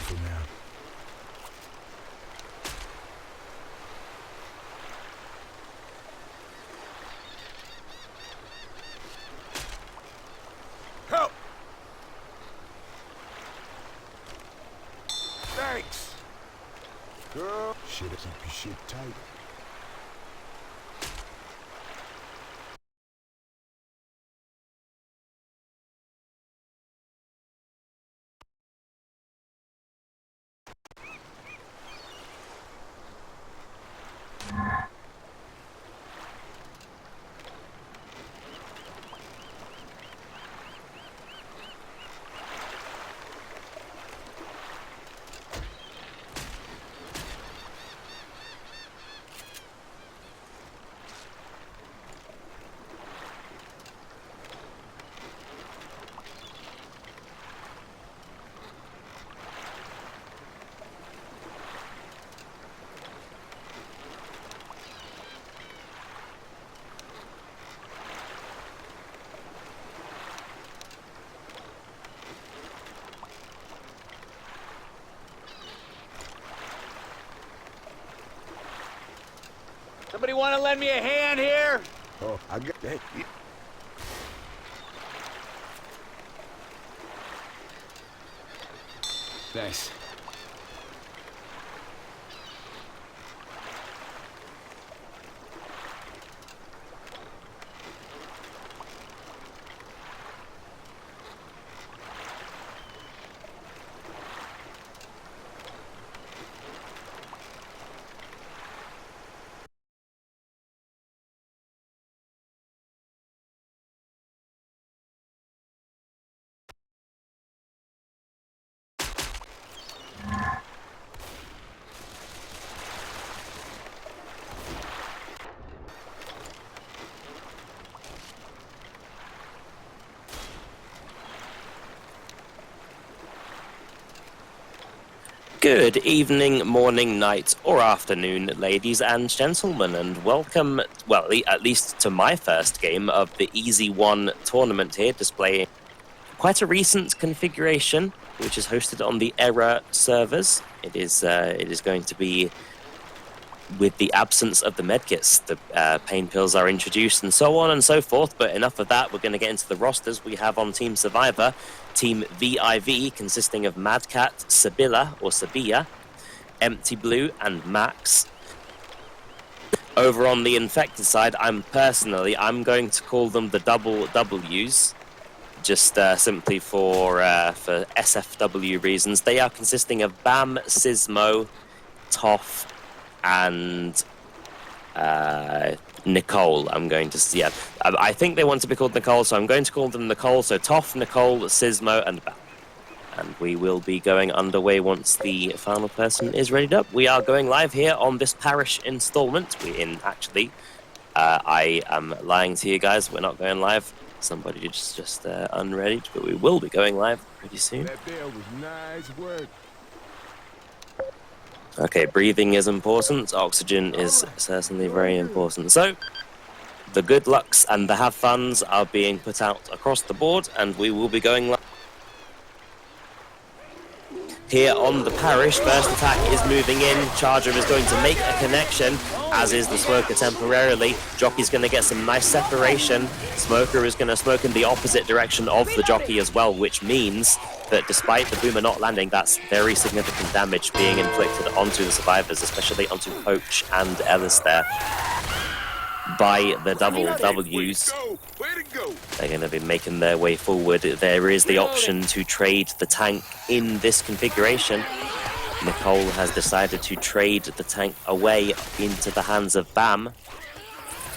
for now. Help! Thanks! Girl, shit, keep your shit tight. Somebody want to lend me a hand here? Oh, I got that. Thanks. Good evening, morning, night, or afternoon, ladies and gentlemen, and welcome, well, at least to my first game of the EazyOne tournament here, displaying quite a recent configuration, which is hosted on the Error servers. It is going to be with the absence of the medkits. The pain pills are introduced and so on and so forth, but enough of that. We're going to get into the rosters we have on Team Survivor. Team VIV, consisting of Madcat, Sabilla, Empty Blue, and Max. Over on the infected side, I'm going to call them the double Ws, just simply for SFW reasons. They are consisting of Bam, Sismo, Toff, and Nicole. I think they want to be called Nicole, so I'm going to call them Nicole. So Toff, Nicole, Sismo, and Bam. And we will be going underway once the final person is readied up. We are going live here on this parish installment. I am lying to you guys. We're not going live. Somebody just unreadied, but we will be going live pretty soon. That there was nice work. Okay, breathing is important. Oxygen is certainly very important. So, the good lucks and the have funs are being put out across the board, and we will be going live. Here on the parish, first attack is moving in. Charger is going to make a connection, as is the Smoker temporarily. Jockey's going to get some nice separation. Smoker is going to smoke in the opposite direction of the jockey as well, which means that despite the boomer not landing, that's very significant damage being inflicted onto the survivors, especially onto Poach and Ellis there, by the double Ws. They're going to be making their way forward. There is the option to trade the tank in this configuration. Nicole has decided to trade the tank away into the hands of Bam.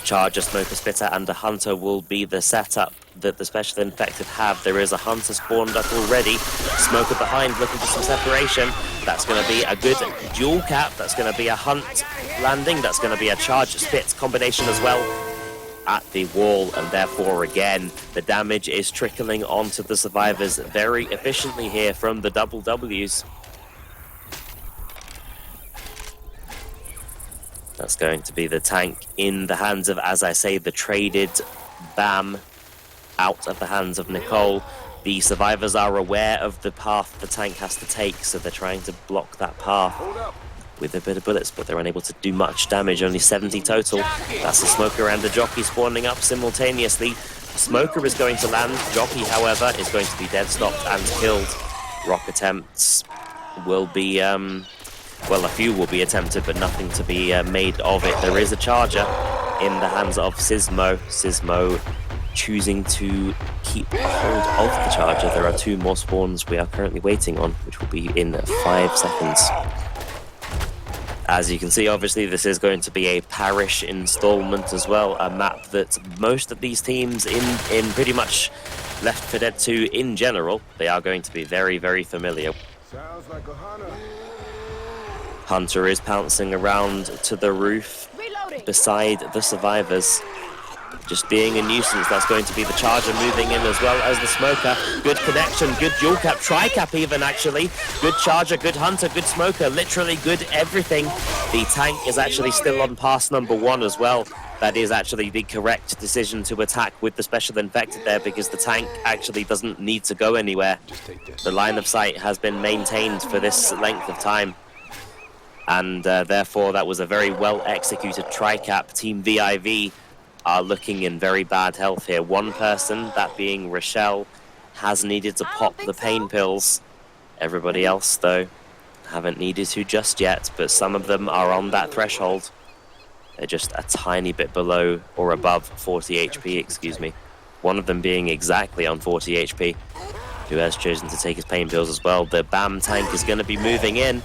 Charger, Smoker, Spitter, and a Hunter will be the setup that the special infected have. There is a Hunter spawned up already. Smoker behind, looking for some separation. That's going to be a good dual cap. That's going to be a Hunt landing. That's going to be a Charge Spit combination as well at the wall, and therefore again the damage is trickling onto the survivors very efficiently here from the double Ws. That's going to be the tank in the hands of, as I say, the traded Bam, out of the hands of Nicole. The survivors are aware of the path the tank has to take, so they're trying to block that path with a bit of bullets, but they're unable to do much damage. Only 70 total. That's the Smoker and the Jockey spawning up simultaneously. Smoker is going to land. Jockey, however, is going to be dead stopped and killed. Rock attempts will be, well, a few will be attempted, but nothing to be made of it. There is a charger in the hands of Sismo. Sismo choosing to keep a hold of the charger. There are 2 more spawns we are currently waiting on, which will be in 5 seconds. As you can see, obviously, this is going to be a parish installment as well, a map that most of these teams in pretty much Left 4 Dead 2 in general, they are going to be very, very familiar. Sounds like a hunter. Hunter is pouncing around to the roof beside the survivors. Just being a nuisance. That's going to be the charger moving in as well as the smoker. Good connection, good dual cap, tri-cap even actually. Good charger, good hunter, good smoker, literally good everything. The tank is actually still on pass number 1 as well. That is actually the correct decision to attack with the special infected there, because the tank actually doesn't need to go anywhere. The line of sight has been maintained for this length of time. And therefore that was a very well executed tri-cap. Team VIV are looking in very bad health here. One person, that being Rochelle, has needed to pop the pain pills. Everybody else, though, haven't needed to just yet, but some of them are on that threshold. They're just a tiny bit below or above 40 HP, excuse me. One of them being exactly on 40 HP, who has chosen to take his pain pills as well. The BAM tank is going to be moving in.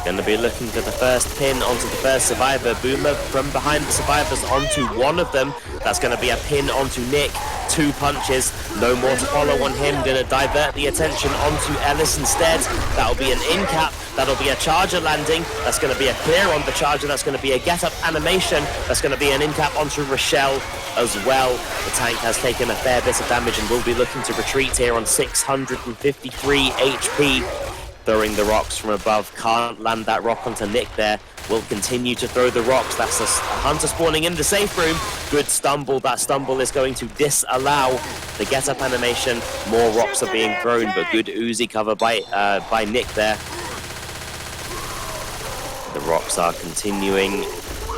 Going to be looking for the first pin onto the first survivor. Boomer from behind the survivors onto one of them. That's going to be a pin onto Nick. 2 punches. No more to follow on him. Going to divert the attention onto Ellis instead. That'll be an in cap. That'll be a charger landing. That's going to be a clear on the charger. That's going to be a get up animation. That's going to be an in cap onto Rochelle as well. The tank has taken a fair bit of damage and will be looking to retreat here on 653 HP. Throwing the rocks from above, can't land that rock onto Nick there. Will continue to throw the rocks. That's a hunter spawning in the safe room. Good stumble. That stumble is going to disallow the get-up animation. More rocks are being thrown, but good Uzi cover by Nick there. The rocks are continuing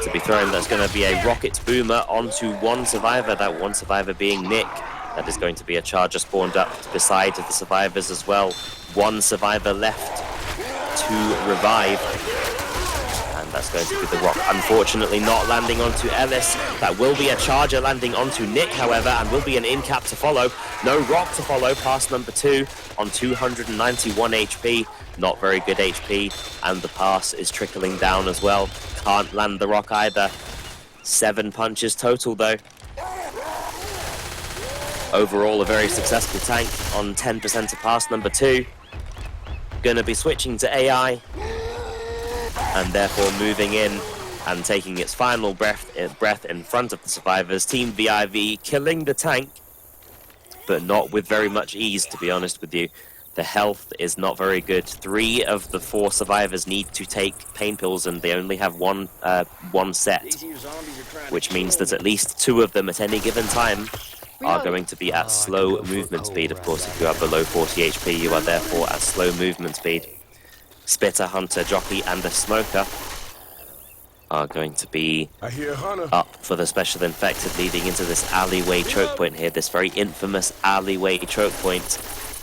to be thrown. That's going to be a rocket boomer onto one survivor. That one survivor being Nick. That is going to be a charger spawned up beside the survivors as well. One survivor left to revive, and that's going to be the rock. Unfortunately not landing onto Ellis. That will be a charger landing onto Nick, however, and will be an in cap to follow. No rock to follow. Pass number 2 on 291 HP. Not very good HP, and the pass is trickling down as well. Can't land the rock either. 7 punches total though. Overall, a very successful tank on 10% to pass number 2. Going to be switching to AI, and therefore moving in and taking its final breath in front of the survivors. Team VIV killing the tank, but not with very much ease, to be honest with you. The health is not very good. 3 of the 4 survivors need to take pain pills, and they only have one set, which means that at least 2 of them at any given time are going to be at slow movement speed. Of course, if you are below 40 HP, you are therefore at slow movement speed. Spitter, Hunter, Jockey, and the Smoker are going to be up for the special infected, leading into this alleyway choke point here, this very infamous alleyway choke point.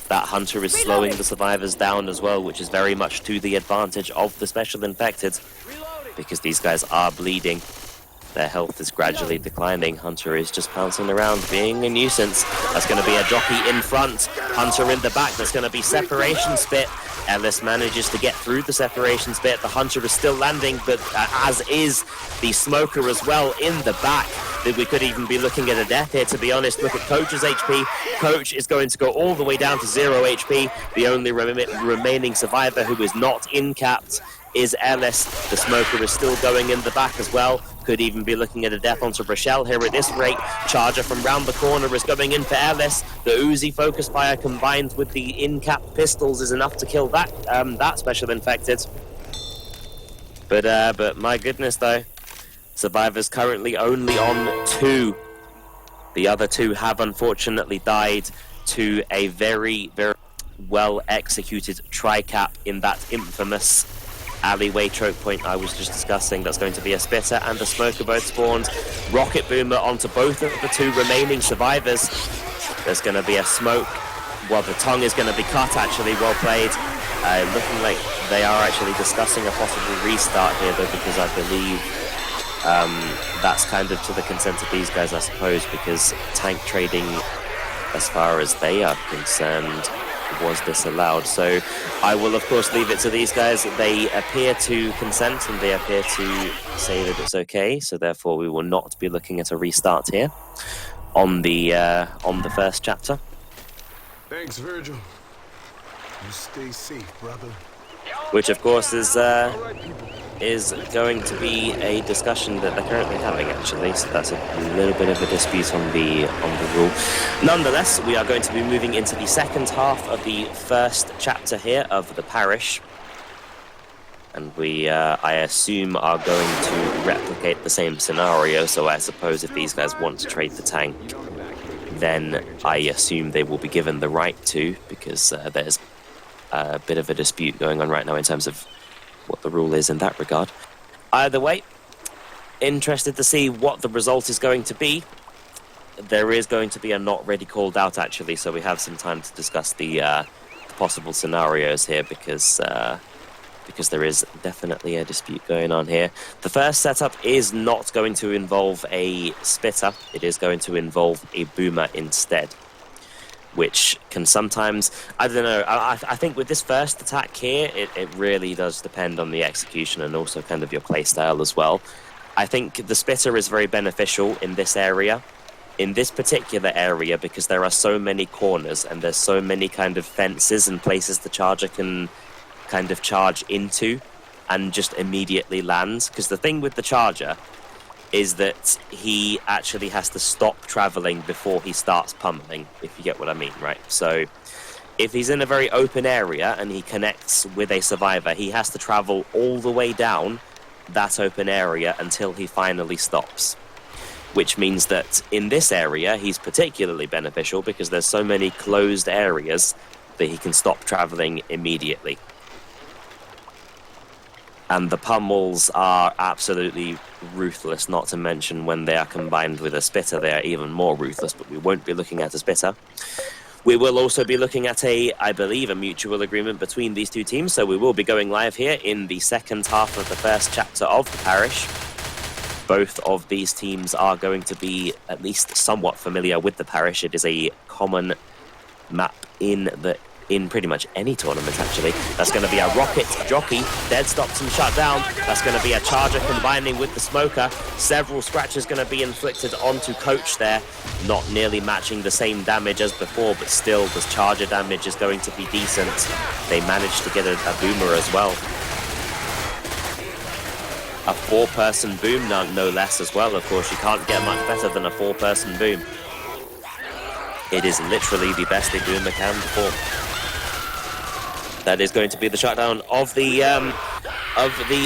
That Hunter is slowing the survivors down as well, which is very much to the advantage of the special infected, because these guys are bleeding. Their health is gradually declining. Hunter is just pouncing around, being a nuisance. That's going to be a Jockey in front. Hunter in the back. That's going to be separation spit. Ellis manages to get through the separation spit. The Hunter is still landing, but as is the Smoker as well in the back. We could even be looking at a death here, to be honest. Look at Coach's HP. Coach is going to go all the way down to 0 HP. The only remaining survivor who is not in-capped is Ellis. The Smoker is still going in the back as well. Could even be looking at a death onto Rochelle here at this rate. Charger from round the corner is going in for Ellis. The Uzi focus fire combined with the in-cap pistols is enough to kill that special infected. But my goodness though, survivors currently only on 2. The other 2 have unfortunately died to a very, very well executed tri-cap in that infamous alleyway choke point I was just discussing. That's going to be a Spitter and a Smoker both spawned. Rocket Boomer onto both of the two remaining survivors. There's going to be a smoke. Well, the tongue is going to be cut, actually. Well played. Looking like they are actually discussing a possible restart here, though, because I believe that's kind of to the consent of these guys, I suppose, because tank trading, as far as they are concerned, was disallowed. So I will, of course, leave it to these guys. They appear to consent and they appear to say that it's okay. So therefore, we will not be looking at a restart here on the first chapter. Thanks, Virgil. You stay safe, brother. Which, of course, is going to be a discussion that they're currently having, actually. So that's a little bit of a dispute on the rule. Nonetheless, we are going to be moving into the second half of the first chapter here of the parish. And we, I assume, are going to replicate the same scenario. So I suppose if these guys want to trade the tank, then I assume they will be given the right to, because there's a bit of a dispute going on right now in terms of what the rule is in that regard. Either way, interested to see what the result is going to be. There is going to be a not ready called out, actually, so we have some time to discuss the possible scenarios here, because there is definitely a dispute going on here. The first setup is not going to involve a Spitter. It is going to involve a Boomer instead, which can sometimes, I don't know, I think with this first attack here, it really does depend on the execution and also kind of your playstyle as well. I think the Spitter is very beneficial in this area, in this particular area, because there are so many corners and there's so many kind of fences and places the charger can kind of charge into and just immediately lands. Because the thing with the charger is that he actually has to stop traveling before he starts pummeling, if you get what I mean, right? So if he's in a very open area and he connects with a survivor, he has to travel all the way down that open area until he finally stops. Which means that in this area, he's particularly beneficial because there's so many closed areas that he can stop traveling immediately. And the pummels are absolutely ruthless, not to mention when they are combined with a Spitter, they are even more ruthless, but we won't be looking at a Spitter. We will also be looking at I believe, a mutual agreement between these two teams, so we will be going live here in the second half of the first chapter of the parish. Both of these teams are going to be at least somewhat familiar with the parish. It is a common map in pretty much any tournament, actually. That's going to be a rocket jockey, dead stops and shut down. That's going to be a charger combining with the smoker. Several scratches going to be inflicted onto Coach there, not nearly matching the same damage as before, but still the charger damage is going to be decent. They managed to get a boomer as well. A four-person boom, no less as well. Of course, you can't get much better than a four-person boom. It is literally the best a boomer can perform. That is going to be the shutdown of the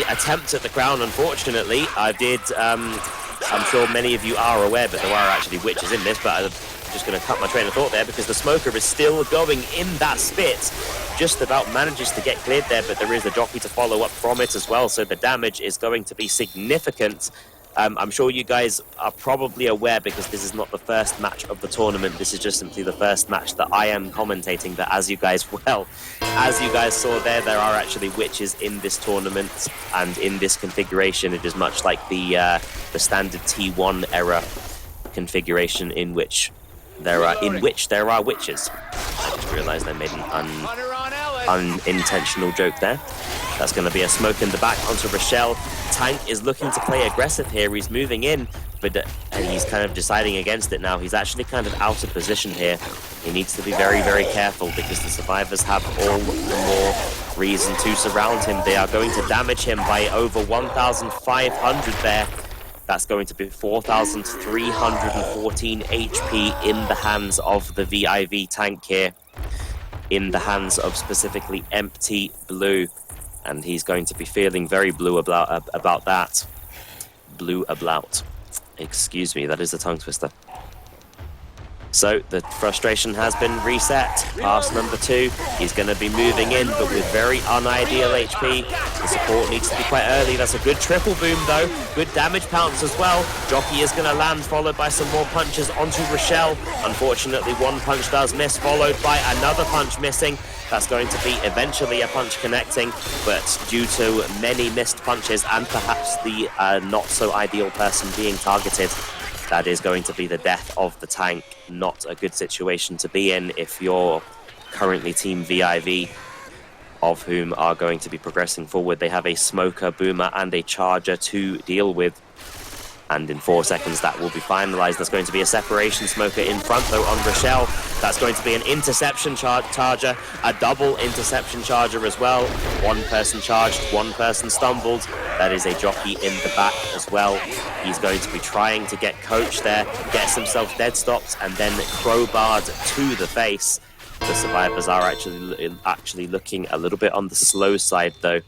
attempt at the crown. Unfortunately, I'm sure many of you are aware, but there are actually witches in this, but I'm just going to cut my train of thought there because the smoker is still going in that spit. Just about manages to get cleared there, but there is a jockey to follow up from it as well, so the damage is going to be significant. I'm sure you guys are probably aware, because this is not the first match of the tournament, this is just simply the first match that I am commentating, that as you guys saw there are actually witches in this tournament, and in this configuration it is much like the standard T1 era configuration in which there are witches. I just realized I made an unintentional joke there. That's going to be a smoke in the back onto Rochelle. Tank is looking to play aggressive here. He's moving in, but he's kind of deciding against it now. He's actually kind of out of position here. He needs to be very, very careful because the survivors have all the more reason to surround him. They are going to damage him by over 1,500 there. That's going to be 4,314 HP in the hands of the VIV tank here. In the hands of specifically Empty Blue. And he's going to be feeling very blue about that. Blue about. Excuse me, that is a tongue twister. So the frustration has been reset. Pass number 2. He's going to be moving in, but with very unideal HP. The support needs to be quite early. That's a good triple boom, though. Good damage pounce as well. Jockey is going to land, followed by some more punches onto Rochelle. Unfortunately, one punch does miss, followed by another punch missing. That's going to be eventually a punch connecting, but due to many missed punches and perhaps the not so ideal person being targeted, that is going to be the death of the tank. Not a good situation to be in if you're currently Team VIV, of whom are going to be progressing forward. They have a smoker, boomer, and a charger to deal with. And in 4 seconds, that will be finalized. There's going to be a separation smoker in front, though, on Rochelle. That's going to be an interception charger, a double interception charger as well. One person charged, one person stumbled. That is a jockey in the back as well. He's going to be trying to get coach there, gets himself dead stopped, and then crowbarred to the face. The survivors are actually looking a little bit on the slow side, though.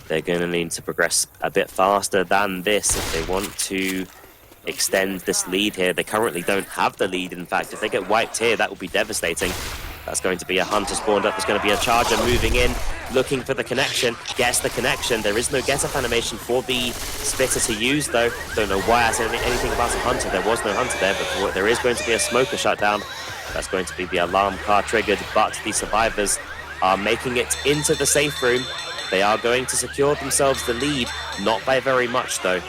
They're going to need to progress a bit faster than this if they want to extend this lead here. They currently don't have the lead, in fact. If they get wiped here, that would be devastating. That's going to be a hunter spawned up. There's going to be a charger moving in, looking for the connection. Gets the connection. There is no get-up animation for the spitter to use, though. Don't know why I said anything about a hunter. There was no hunter there, but there is going to be a smoker shutdown. That's going to be the alarm car triggered, but the survivors are making it into the safe room. They are going to secure themselves the lead, not by very much, though.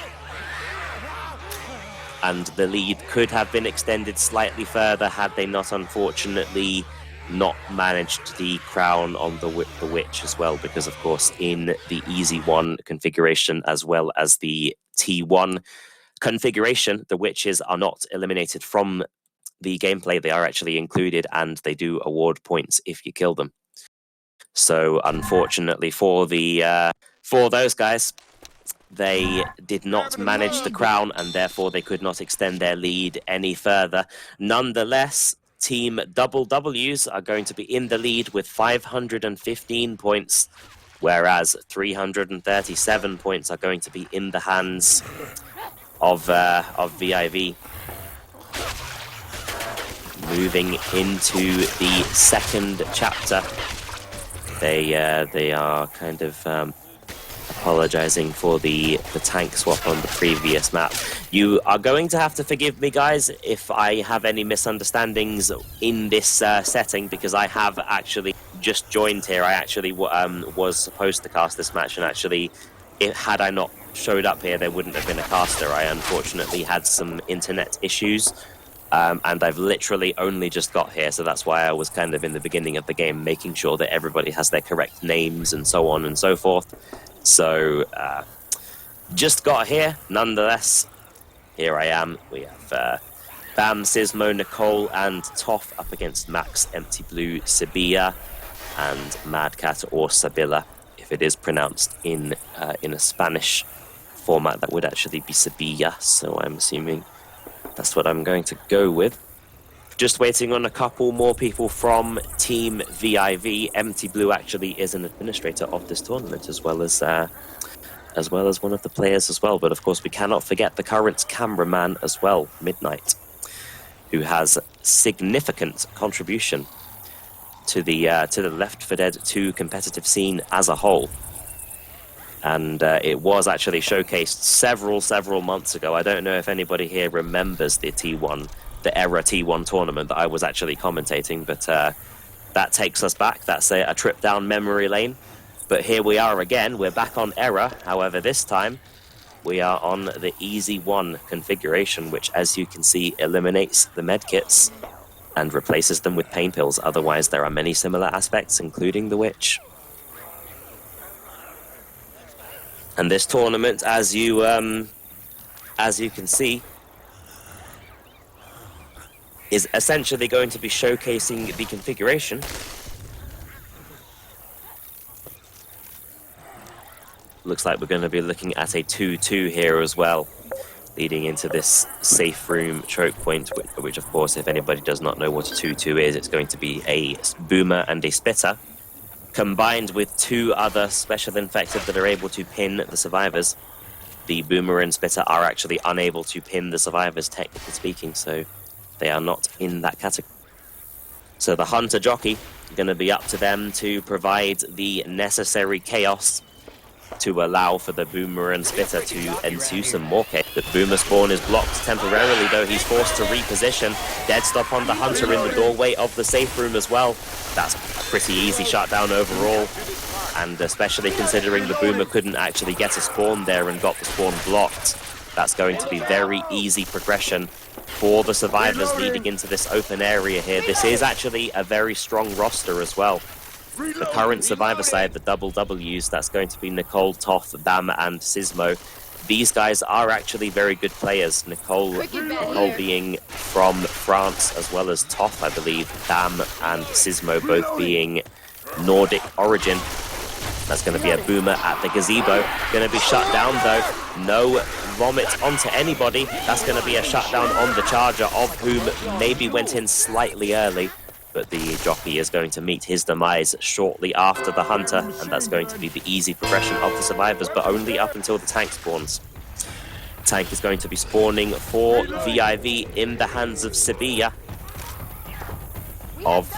And the lead could have been extended slightly further had they not, unfortunately, not managed the crown on the witch as well, because, of course, in the EazyOne configuration as well as the T1 configuration, the witches are not eliminated from the gameplay. They are actually included, and they do award points if you kill them. So unfortunately for those guys, they did not manage the crown, and therefore they could not extend their lead any further. Nonetheless, Team Double W's are going to be in the lead with 515 points, whereas 337 points are going to be in the hands of VIV. Moving into the second chapter. They are kind of apologizing for the tank swap on the previous map. You are going to have to forgive me, guys, if I have any misunderstandings in this setting, because I have actually just joined here. I actually was supposed to cast this match, and actually, had I not showed up here, there wouldn't have been a caster. I unfortunately had some internet issues. And I've literally only just got here, so that's why I was kind of in the beginning of the game making sure that everybody has their correct names and so on and so forth. So, just got here. Nonetheless, here I am. We have Bam, Sismo, Nicole, and Toff up against Max, Empty Blue, Sabilla, and Mad Cat or Sabilla. If it is pronounced in a Spanish format, that would actually be Sabilla, so I'm assuming that's what I'm going to go with. Just waiting on a couple more people from Team VIV. Empty Blue actually is an administrator of this tournament, as well as one of the players as well. But of course, we cannot forget the current cameraman as well, Midnight, who has significant contribution to the Left 4 Dead 2 competitive scene as a whole. And it was actually showcased several months ago. I don't know if anybody here remembers the Era T1 tournament that I was actually commentating, but that takes us back. That's a trip down memory lane. But here we are again. We're back on Era. However, this time we are on the EazyOne configuration, which, as you can see, eliminates the medkits and replaces them with pain pills. Otherwise, there are many similar aspects, including the witch. And this tournament, as you can see, is essentially going to be showcasing the configuration. Looks like we're going to be looking at a 2-2 here as well, leading into this safe room choke point, which of course, if anybody does not know what a 2-2 is, it's going to be a boomer and a spitter, combined with two other special infected that are able to pin the survivors. The boomer and spitter are actually unable to pin the survivors, technically speaking, so They are not in that category. So the Hunter jockey, going to be up to them to provide the necessary chaos to allow for the Boomer and Spitter to ensue some more chaos. The Boomer spawn is blocked temporarily, though he's forced to reposition. Dead stop on the Hunter in the doorway of the safe room as well. That's a pretty easy shutdown overall, and especially considering the Boomer couldn't actually get a spawn there and got the spawn blocked, that's going to be very easy progression for the survivors leading into this open area here. This is actually a very strong roster as well. The current survivor side, the double Ws, that's going to be Nicole, Toth, Bam, and Sismo. These guys are actually very good players. Nicole being from France, as well as Toth, I believe. Bam and Sismo both being Nordic origin. That's going to be a Boomer at the gazebo. Going to be shut down, though. No vomit onto anybody. That's going to be a shutdown on the Charger, of whom maybe went in slightly early. But the jockey is going to meet his demise shortly after the Hunter, and that's going to be the easy progression of the survivors, but only up until the tank spawns. Tank is going to be spawning for VIV in the hands of Sevilla, of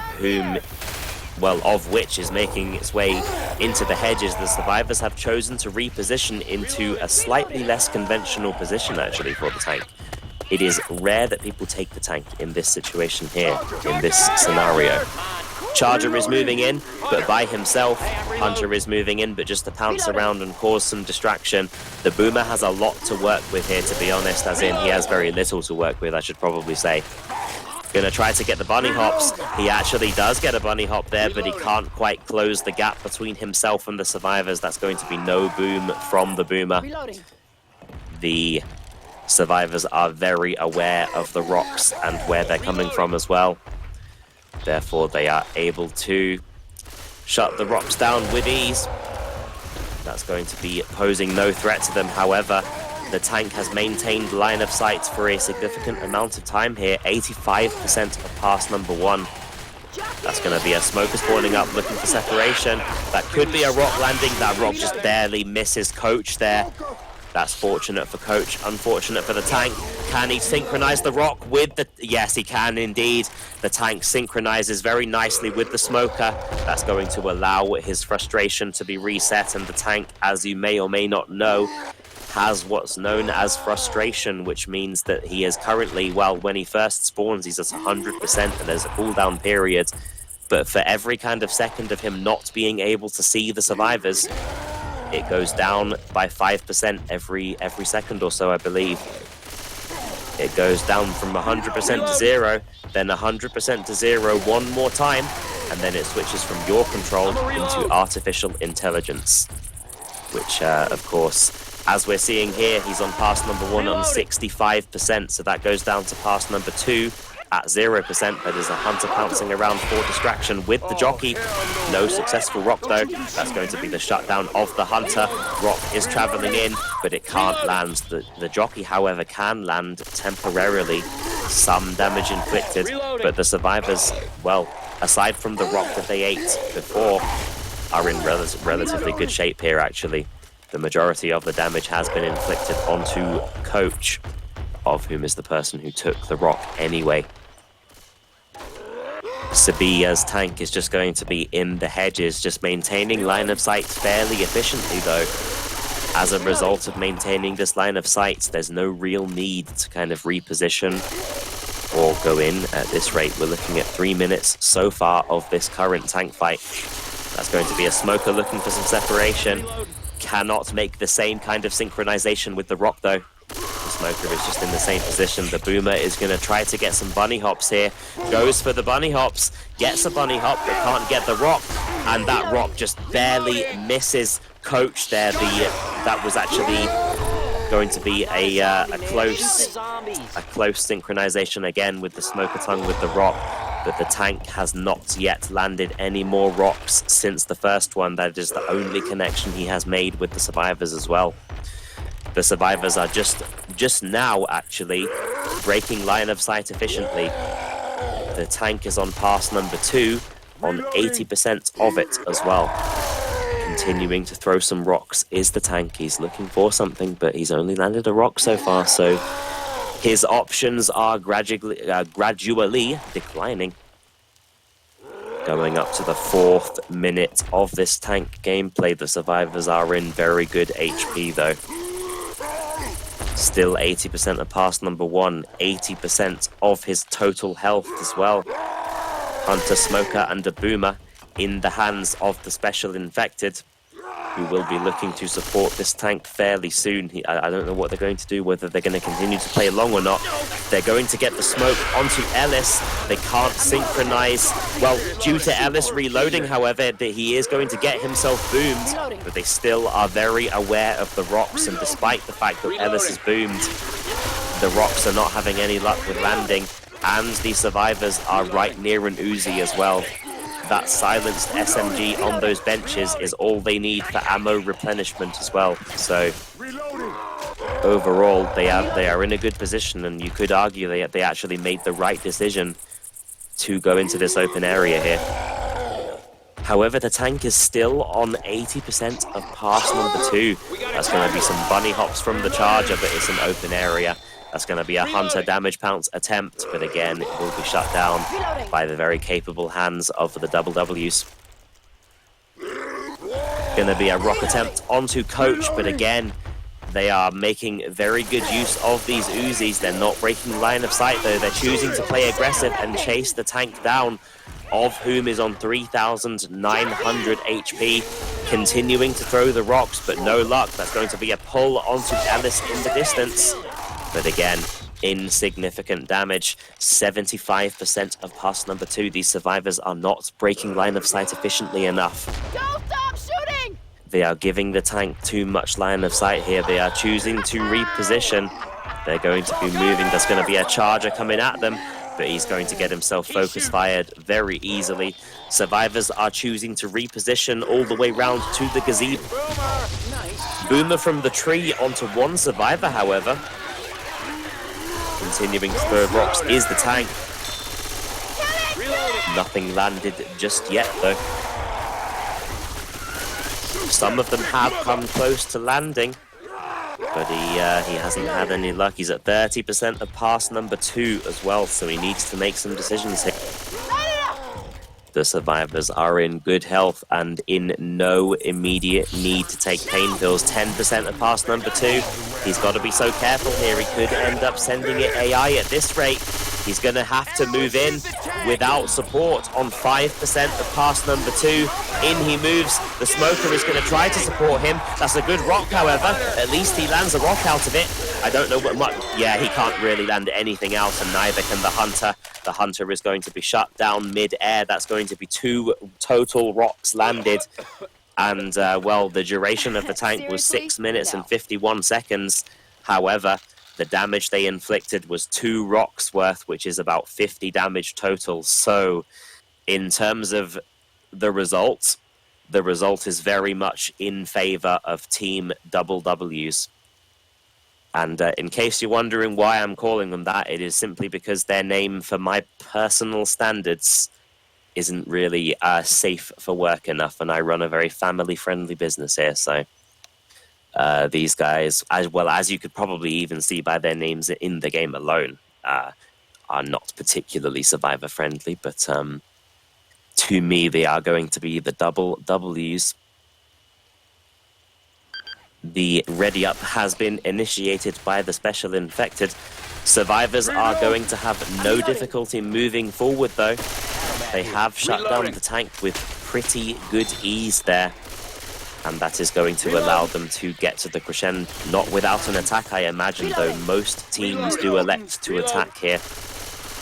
which is making its way into the hedges. The survivors have chosen to reposition into a slightly less conventional position, actually, for the tank. It is rare that people take the tank in this situation here, in this scenario. Charger is moving in, but by himself. Hunter is moving in, but just to pounce around and cause some distraction. The Boomer has a lot to work with here, to be honest, as in he has very little to work with, I should probably say. Gonna try to get the bunny hops. He actually does get a bunny hop there, but he can't quite close the gap between himself and the survivors. That's going to be no boom from the Boomer. The survivors are very aware of the rocks and where they're coming from as well. Therefore, they are able to shut the rocks down with ease. That's going to be posing no threat to them. However, the tank has maintained line of sight for a significant amount of time here. 85% of pass number 1. That's going to be a smoker spawning up, looking for separation. That could be a rock landing. That rock just barely misses Coach there. That's fortunate for Coach, unfortunate for the tank. Can he synchronize the rock with the... Yes, he can indeed. The tank synchronizes very nicely with the smoker. That's going to allow his frustration to be reset, and the tank, as you may or may not know, has what's known as frustration, which means that he is currently, well, when he first spawns, he's at 100%, and there's a cooldown period. But for every kind of second of him not being able to see the survivors, it goes down by 5% every second or so, I believe. It goes down from 100% to 0, then 100% to 0 one more time, and then it switches from your control into artificial intelligence. Which, of course, as we're seeing here, he's on pass number 1 on 65%, so that goes down to pass number 2 at 0%. That is a Hunter pouncing around for distraction with the jockey. No successful rock, though. That's going to be the shutdown of the Hunter. Rock is traveling in, but it can't land. The jockey, however, can land temporarily. Some damage inflicted, but the survivors, well, aside from the rock that they ate before, are in relatively good shape here, actually. The majority of the damage has been inflicted onto Coach, of whom is the person who took the rock anyway. Sevilla's tank is just going to be in the hedges, just maintaining line of sight fairly efficiently, though. As a result of maintaining this line of sight, there's no real need to kind of reposition or go in at this rate. We're looking at 3 minutes so far of this current tank fight. That's going to be a smoker looking for some separation. Cannot make the same kind of synchronization with the rock, though. The smoker is just in the same position. The Boomer is going to try to get some bunny hops here. Goes for the bunny hops. Gets a bunny hop, but can't get the rock. And that rock just barely misses Coach there. That was actually going to be a close synchronization again with the smoker tongue with the rock. But the tank has not yet landed any more rocks since the first one. That is the only connection he has made with the survivors as well. The survivors are just now, actually, breaking line of sight efficiently. The tank is on pass number 2, on 80% of it as well. Continuing to throw some rocks is the tank. He's looking for something, but he's only landed a rock so far, so His options are gradually declining. Going up to the 4th minute of this tank gameplay, the survivors are in very good HP though. Still 80% of pass number 1, 80% of his total health as well. Hunter, Smoker and a Boomer in the hands of the special infected, who will be looking to support this tank fairly soon. I don't know what they're going to do, whether they're going to continue to play along or not. They're going to get the smoke onto Ellis. They can't synchronize. Well, due to Ellis reloading, however, that he is going to get himself boomed, but they still are very aware of the rocks, and despite the fact that Ellis is boomed, the rocks are not having any luck with landing, and the survivors are right near an Uzi as well. That silenced SMG on those benches is all they need for ammo replenishment as well. So overall, they are in a good position, and you could argue they actually made the right decision to go into this open area here. However, the tank is still on 80% of pass number 2. That's going to be some bunny hops from the charger, but it's an open area. That's going to be a Hunter damage pounce attempt, but again, it will be shut down by the very capable hands of the double W's. Going to be a rock attempt onto Coach, but again, they are making very good use of these Uzis. They're not breaking line of sight though. They're choosing to play aggressive and chase the tank down, of whom is on 3,900 HP, continuing to throw the rocks, but no luck. That's going to be a pull onto Ellis in the distance. But again, insignificant damage. 75% of pass number 2. These survivors are not breaking line of sight efficiently enough. Don't stop shooting! They are giving the tank too much line of sight here. They are choosing to reposition. They're going to be moving. There's going to be a charger coming at them, but he's going to get himself focus fired very easily. Survivors are choosing to reposition all the way round to the gazebo. Boomer from the tree onto one survivor, however. Continuing to throw rocks is the tank. Nothing landed just yet, though. Some of them have come close to landing, but he hasn't had any luck. He's at 30% of pass number 2 as well, so he needs to make some decisions here. The survivors are in good health and in no immediate need to take pain pills. 10% of pass number 2. He's got to be so careful here. He could end up sending it AI at this rate. He's going to have to move in without support on 5% of pass number 2. In he moves. The smoker is going to try to support him. That's a good rock, however. At least he lands a rock out of it. I don't know what much. Yeah, he can't really land anything else, and neither can the Hunter. The Hunter is going to be shut down mid-air. That's going to be 2 total rocks landed. And, well, the duration of the tank was 6 minutes and 51 seconds. However, the damage they inflicted was 2 rocks worth, which is about 50 damage total. So, in terms of the result is very much in favor of Team Double W's. And in case you're wondering why I'm calling them that, it is simply because their name, for my personal standards, isn't really safe for work enough, and I run a very family-friendly business here, so these guys, as well as you could probably even see by their names in the game alone, are not particularly survivor-friendly, but to me, they are going to be the double W's. The ready up has been initiated by the special infected. Survivors are going to have no difficulty moving forward, though. They have shut down the tank with pretty good ease there. And that is going to allow them to get to the crescendo. Not without an attack, I imagine, though. Most teams do elect to attack here.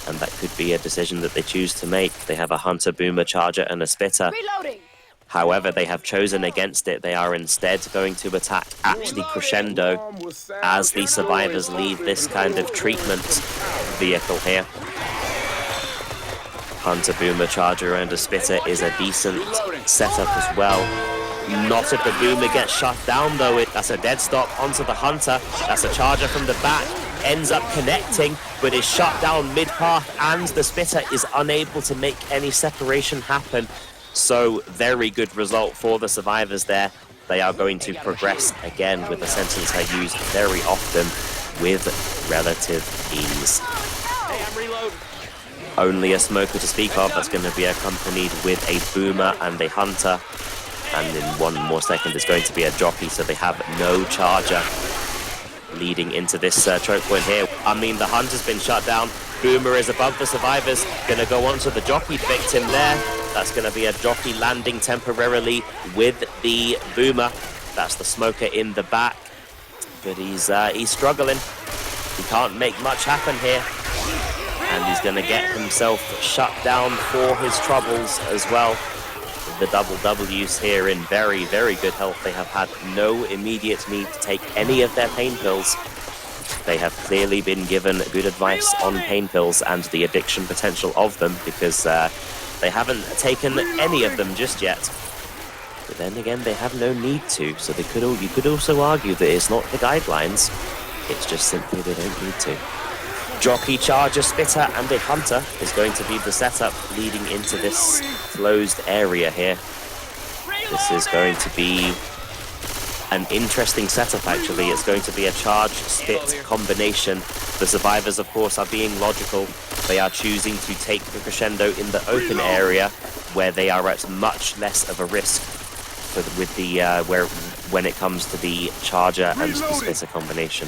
And that could be a decision that they choose to make. They have a Hunter, Boomer, Charger, and a Spitter. However, they have chosen against it. They are instead going to attack actually crescendo as the survivors leave this kind of treatment vehicle here. Hunter, Boomer, Charger, and a Spitter is a decent setup as well. Not if the Boomer gets shut down, though. That's a dead stop onto the Hunter. That's a Charger from the back. Ends up connecting, but is shut down mid-path, and the Spitter is unable to make any separation happen. So, very good result for the survivors there. They are going to progress again with a sentence I use very often. with relative ease. Hey, I'm reloading. Only a smoker to speak of. That's going to be accompanied with a boomer and a hunter. And in 1 more second, it's going to be a jockey, so they have no charger leading into this choke point here. I mean, the hunter's been shut down. Boomer is above the survivors. Going to go on to the jockey victim there. That's going to be a jockey landing temporarily with the boomer. That's the smoker in the back. But he's struggling. He can't make much happen here. And he's going to get himself shut down for his troubles as well. The double W's here in very, very good health. They have had no immediate need to take any of their pain pills. They have clearly been given good advice on pain pills and the addiction potential of them, because they haven't taken any of them just yet. But then again, they have no need to, so you could also argue that it's not the guidelines, it's just simply they don't need to. Jockey, charger, spitter, and a hunter is going to be the setup leading into this closed area here. This is going to be an interesting setup, actually. It's going to be a charge-spit combination. The survivors, of course, are being logical. They are choosing to take the crescendo in the open area, where they are at much less of a risk with the when it comes to the charger and the spitter combination.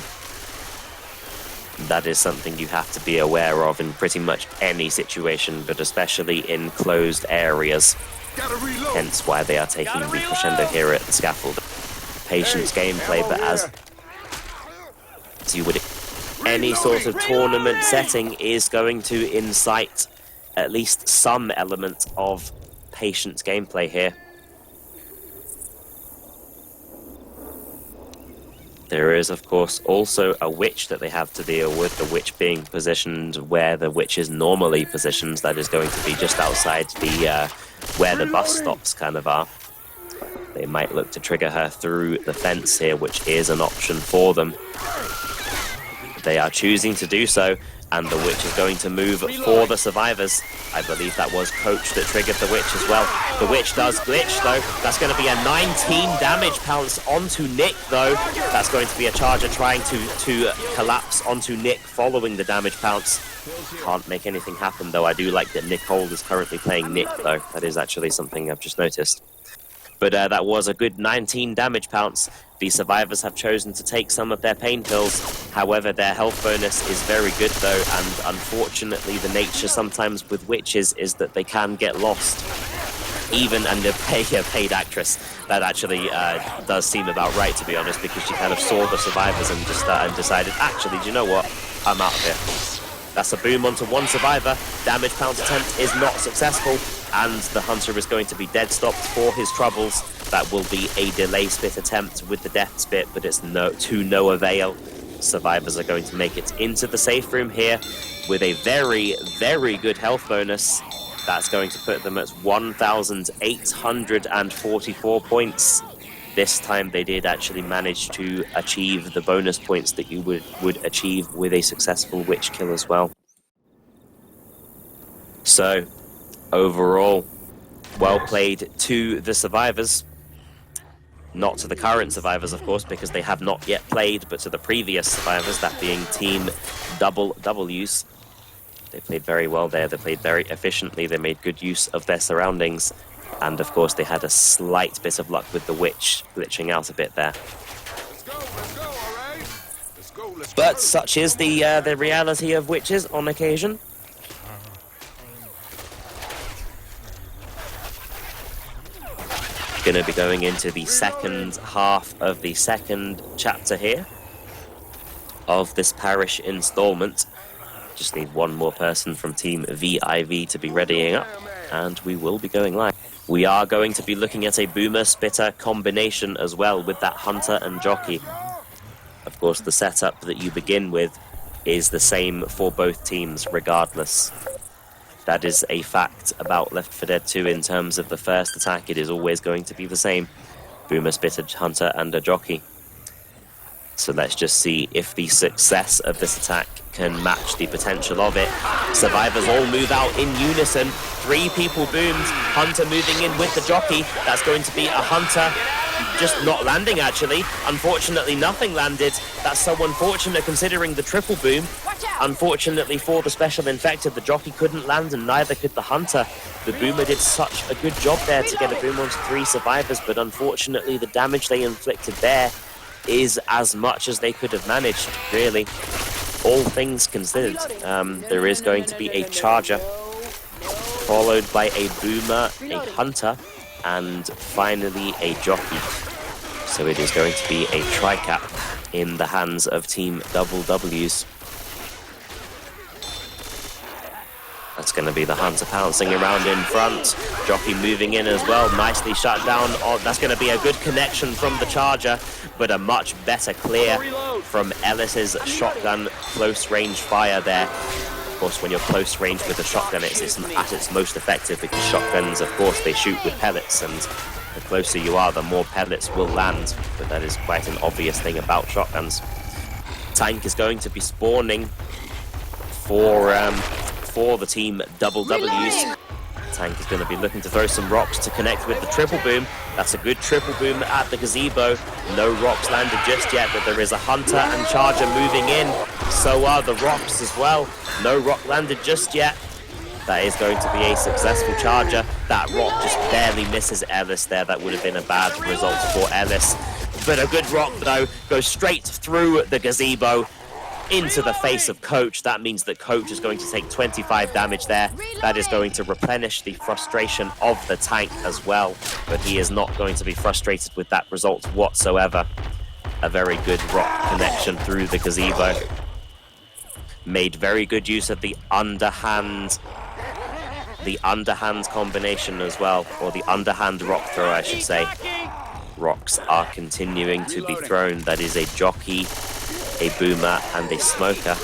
That is something you have to be aware of in pretty much any situation, but especially in closed areas. Hence why they are taking the crescendo here at the scaffold. Patience gameplay, but as you would, any sort of tournament setting is going to incite at least some element of patience gameplay here. There is, of course, also a witch that they have to deal with, the witch being positioned where the witch is normally positioned. That is going to be just outside the where the bus stops kind of are. They might look to trigger her through the fence here, which is an option for them. They are choosing to do so, and the witch is going to move for the survivors. I believe that was Coach that triggered the witch as well. The witch does glitch, though. That's going to be a 19 damage pounce onto Nick, though. That's going to be a charger trying to collapse onto Nick following the damage pounce. Can't make anything happen, though. I do like that Nicole is currently playing Nick, though. That is actually something I've just noticed. But that was a good 19 damage pounce. The survivors have chosen to take some of their pain pills. However, their health bonus is very good, though, and unfortunately the nature sometimes with witches is that they can get lost. Even under a paid actress. That actually does seem about right, to be honest, because she kind of saw the survivors and just decided, actually, do you know what? I'm out of here. That's a boom onto one survivor. Damage pounce attempt is not successful, and the hunter is going to be dead stopped for his troubles. That will be a delay spit attempt with the death spit, but it's to no avail. Survivors are going to make it into the safe room here with a very, very good health bonus. That's going to put them at 1,844 points. This time they did actually manage to achieve the bonus points that you would achieve with a successful witch kill as well. So, overall, well played to the survivors. Not to the current survivors, of course, because they have not yet played, but to the previous survivors, that being Team Double W's. They played very well there, they played very efficiently, they made good use of their surroundings. And of course, they had a slight bit of luck with the witch glitching out a bit there. But such is the reality of witches on occasion. Going to be going into the second half of the second chapter here of this parish installment. Just need one more person from Team VIV to be readying up, and we will be going live. We are going to be looking at a boomer-spitter combination as well with that hunter and jockey. Of course, the setup that you begin with is the same for both teams regardless. That is a fact about Left 4 Dead 2 in terms of the first attack. It is always going to be the same. Boomer, spitter, hunter, and a jockey. So let's just see if the success of this attack can match the potential of it. Survivors all move out in unison. 3 people boomed. Hunter moving in with the jockey. That's going to be a hunter just not landing, actually. Unfortunately, nothing landed. That's so unfortunate considering the triple boom. Unfortunately for the Special Infected, the jockey couldn't land and neither could the Hunter. The Boomer did such a good job there to get a boom onto 3 survivors, but unfortunately the damage they inflicted there is as much as they could have managed, really. All things considered, there is going to be a Charger, followed by a Boomer, a Hunter, and finally a Jockey. So it is going to be a tri-cap in the hands of Team Double W's. That's going to be the Hunter pouncing around in front. Jockey moving in as well, nicely shut down. Oh, that's going to be a good connection from the Charger, but a much better clear from Ellis's shotgun close range fire there. Of course, when you're close range with a shotgun, it's at its most effective because shotguns, of course, they shoot with pellets, and the closer you are, the more pellets will land. But that is quite an obvious thing about shotguns. Tank is going to be spawning for the Team Double W's. Tank is going to be looking to throw some rocks to connect with the triple boom. That's a good triple boom at the gazebo. No rocks landed just yet, but there is a Hunter and Charger moving in. So are the rocks as well. No rock landed just yet. That is going to be a successful Charger. That rock just barely misses Ellis there. That would have been a bad result for Ellis. But a good rock, though, goes straight through the gazebo into the face of Coach. That means that Coach is going to take 25 damage there. That is going to replenish the frustration of the tank as well, but he is not going to be frustrated with that result whatsoever. A very good rock connection through the gazebo. Made very good use of the underhand combination as well, or the underhand rock throw, I should say. Rocks are continuing to be thrown. That is a Jockey, a Boomer, and a Smoker,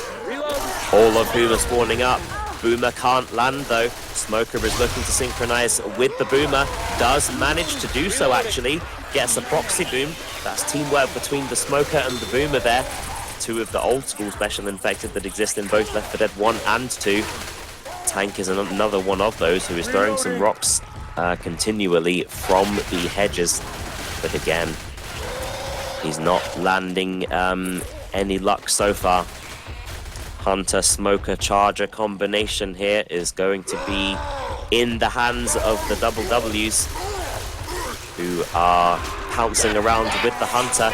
all of whom are spawning up. Boomer can't land though. Smoker is looking to synchronize with the Boomer, does manage to do so actually, gets a proxy boom. That's teamwork between the Smoker and the Boomer there. Two of the old school Special Infected that exist in both Left 4 Dead 1 and 2. Tank is another one of those who is throwing some rocks continually from the hedges, but again, he's not landing any luck so far. Hunter, Smoker, Charger combination here is going to be in the hands of the Double W's, who are pouncing around with the Hunter.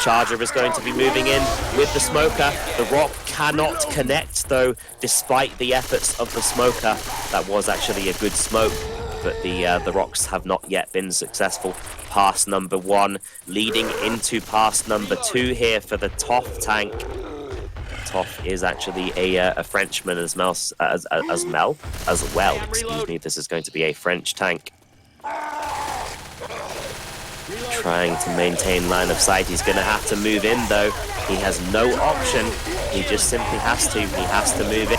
Charger is going to be moving in with the Smoker. The rock cannot connect though, despite the efforts of the Smoker. That was actually a good smoke, but the rocks have not yet been successful. Pass number 1 leading into pass number 2 here for the Toff tank. Toff is actually a Frenchman as well. Excuse me. This is going to be a French tank. Trying to maintain line of sight. He's going to have to move in though. He has no option. He just simply has to. He has to move in.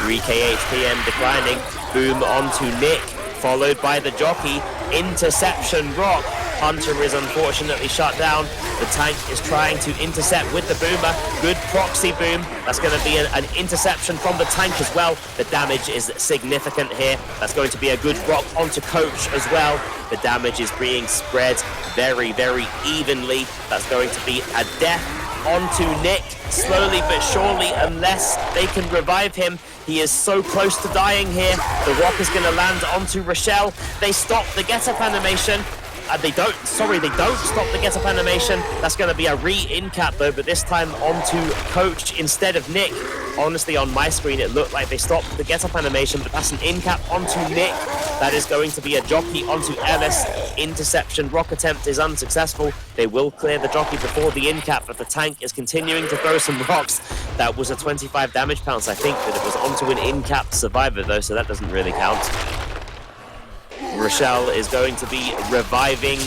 3k HPM declining. Boom onto Nick, followed by the Jockey. Interception rock. Hunter is unfortunately shut down. The tank is trying to intercept with the Boomer. Good proxy boom. That's going to be an interception from the tank as well. The damage is significant here. That's going to be a good rock onto Coach as well. The damage is being spread very, very evenly. That's going to be a death onto Nick, slowly but surely, unless they can revive him. He is so close to dying here. The rock is going to land onto Rochelle. They stop the get-up animation. They don't stop the get-up animation. That's going to be a re-in-cap though, but this time onto Coach instead of Nick. Honestly, on my screen, it looked like they stopped the get-up animation, but that's an in-cap onto Nick. That is going to be a Jockey onto Ellis. Interception rock attempt is unsuccessful. They will clear the Jockey before the in-cap, but the tank is continuing to throw some rocks. That was a 25 damage pounce, I think, but it was onto an in-cap survivor though, so that doesn't really count. Rochelle is going to be reviving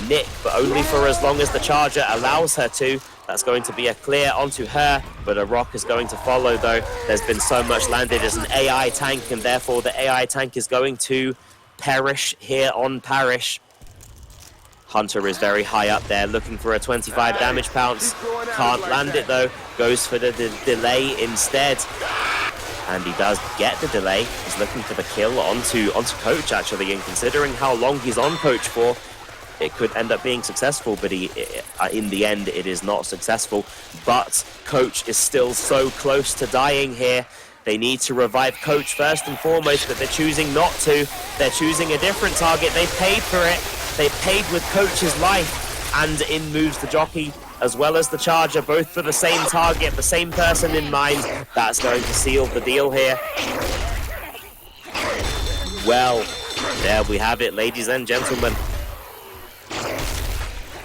Nick, but only for as long as the Charger allows her to. That's going to be a clear onto her, but a rock is going to follow though. There's been so much landed as an AI tank, and therefore the AI tank is going to perish here on Parish. Hunter is very high up there, looking for a 25 damage pounce. Can't land it though, goes for the delay instead. And he does get the delay. He's looking for the kill onto Coach actually, and considering how long he's on Coach for, it could end up being successful, but in the end, it is not successful. But Coach is still so close to dying here. They need to revive Coach first and foremost, but they're choosing not to. They're choosing a different target. They paid for it. They paid with Coach's life, and in moves the jockey as well as the charger, both for the same target, the same person in mind. That's going to seal the deal here. Well, there we have it, ladies and gentlemen.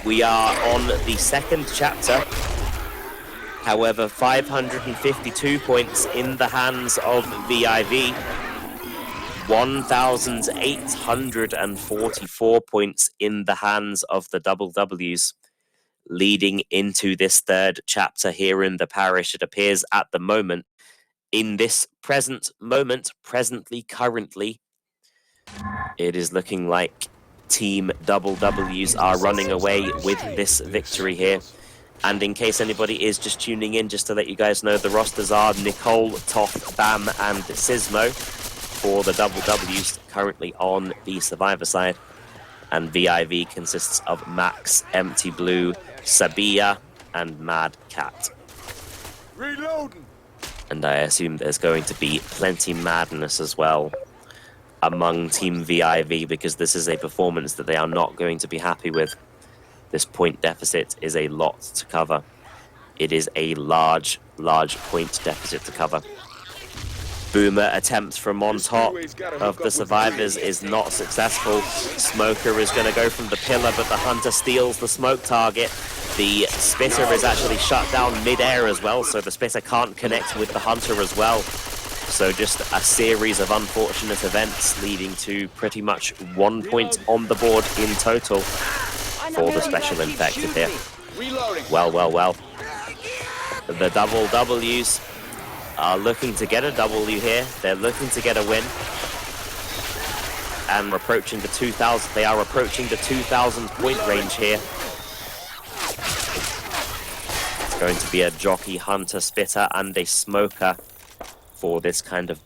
We are on the second chapter. However, 552 points in the hands of VIV. 1,844 points in the hands of the Double W's. Leading into this third chapter here in the parish, it appears at the moment, in this present moment, currently, it is looking like Team Double W's are running away with this victory here. And in case anybody is just tuning in, just to let you guys know, the rosters are Nicole, Toth, Bam, and Sismo for the Double W's, currently on the Survivor side. And VIV consists of Max, Empty Blue, Sabia, and Mad Cat. Reloading. And I assume there's going to be plenty madness as well among Team VIV, because this is a performance that they are not going to be happy with. This point deficit is a lot to cover. It is a large point deficit to cover. Boomer attempt from on top of the survivors is not successful. Smoker is going to go from the pillar, but the Hunter steals the smoke target. The Spitter is actually shut down mid-air as well, so the Spitter can't connect with the Hunter as well. So just a series of unfortunate events leading to pretty much 1 point on the board in total for the Special Infected here. Well. The Double W's are looking to get a W here. They're looking to get a win. And approaching the 2,000. They are approaching the 2,000 point range here. It's going to be a Jockey, Hunter, Spitter, and a Smoker for this kind of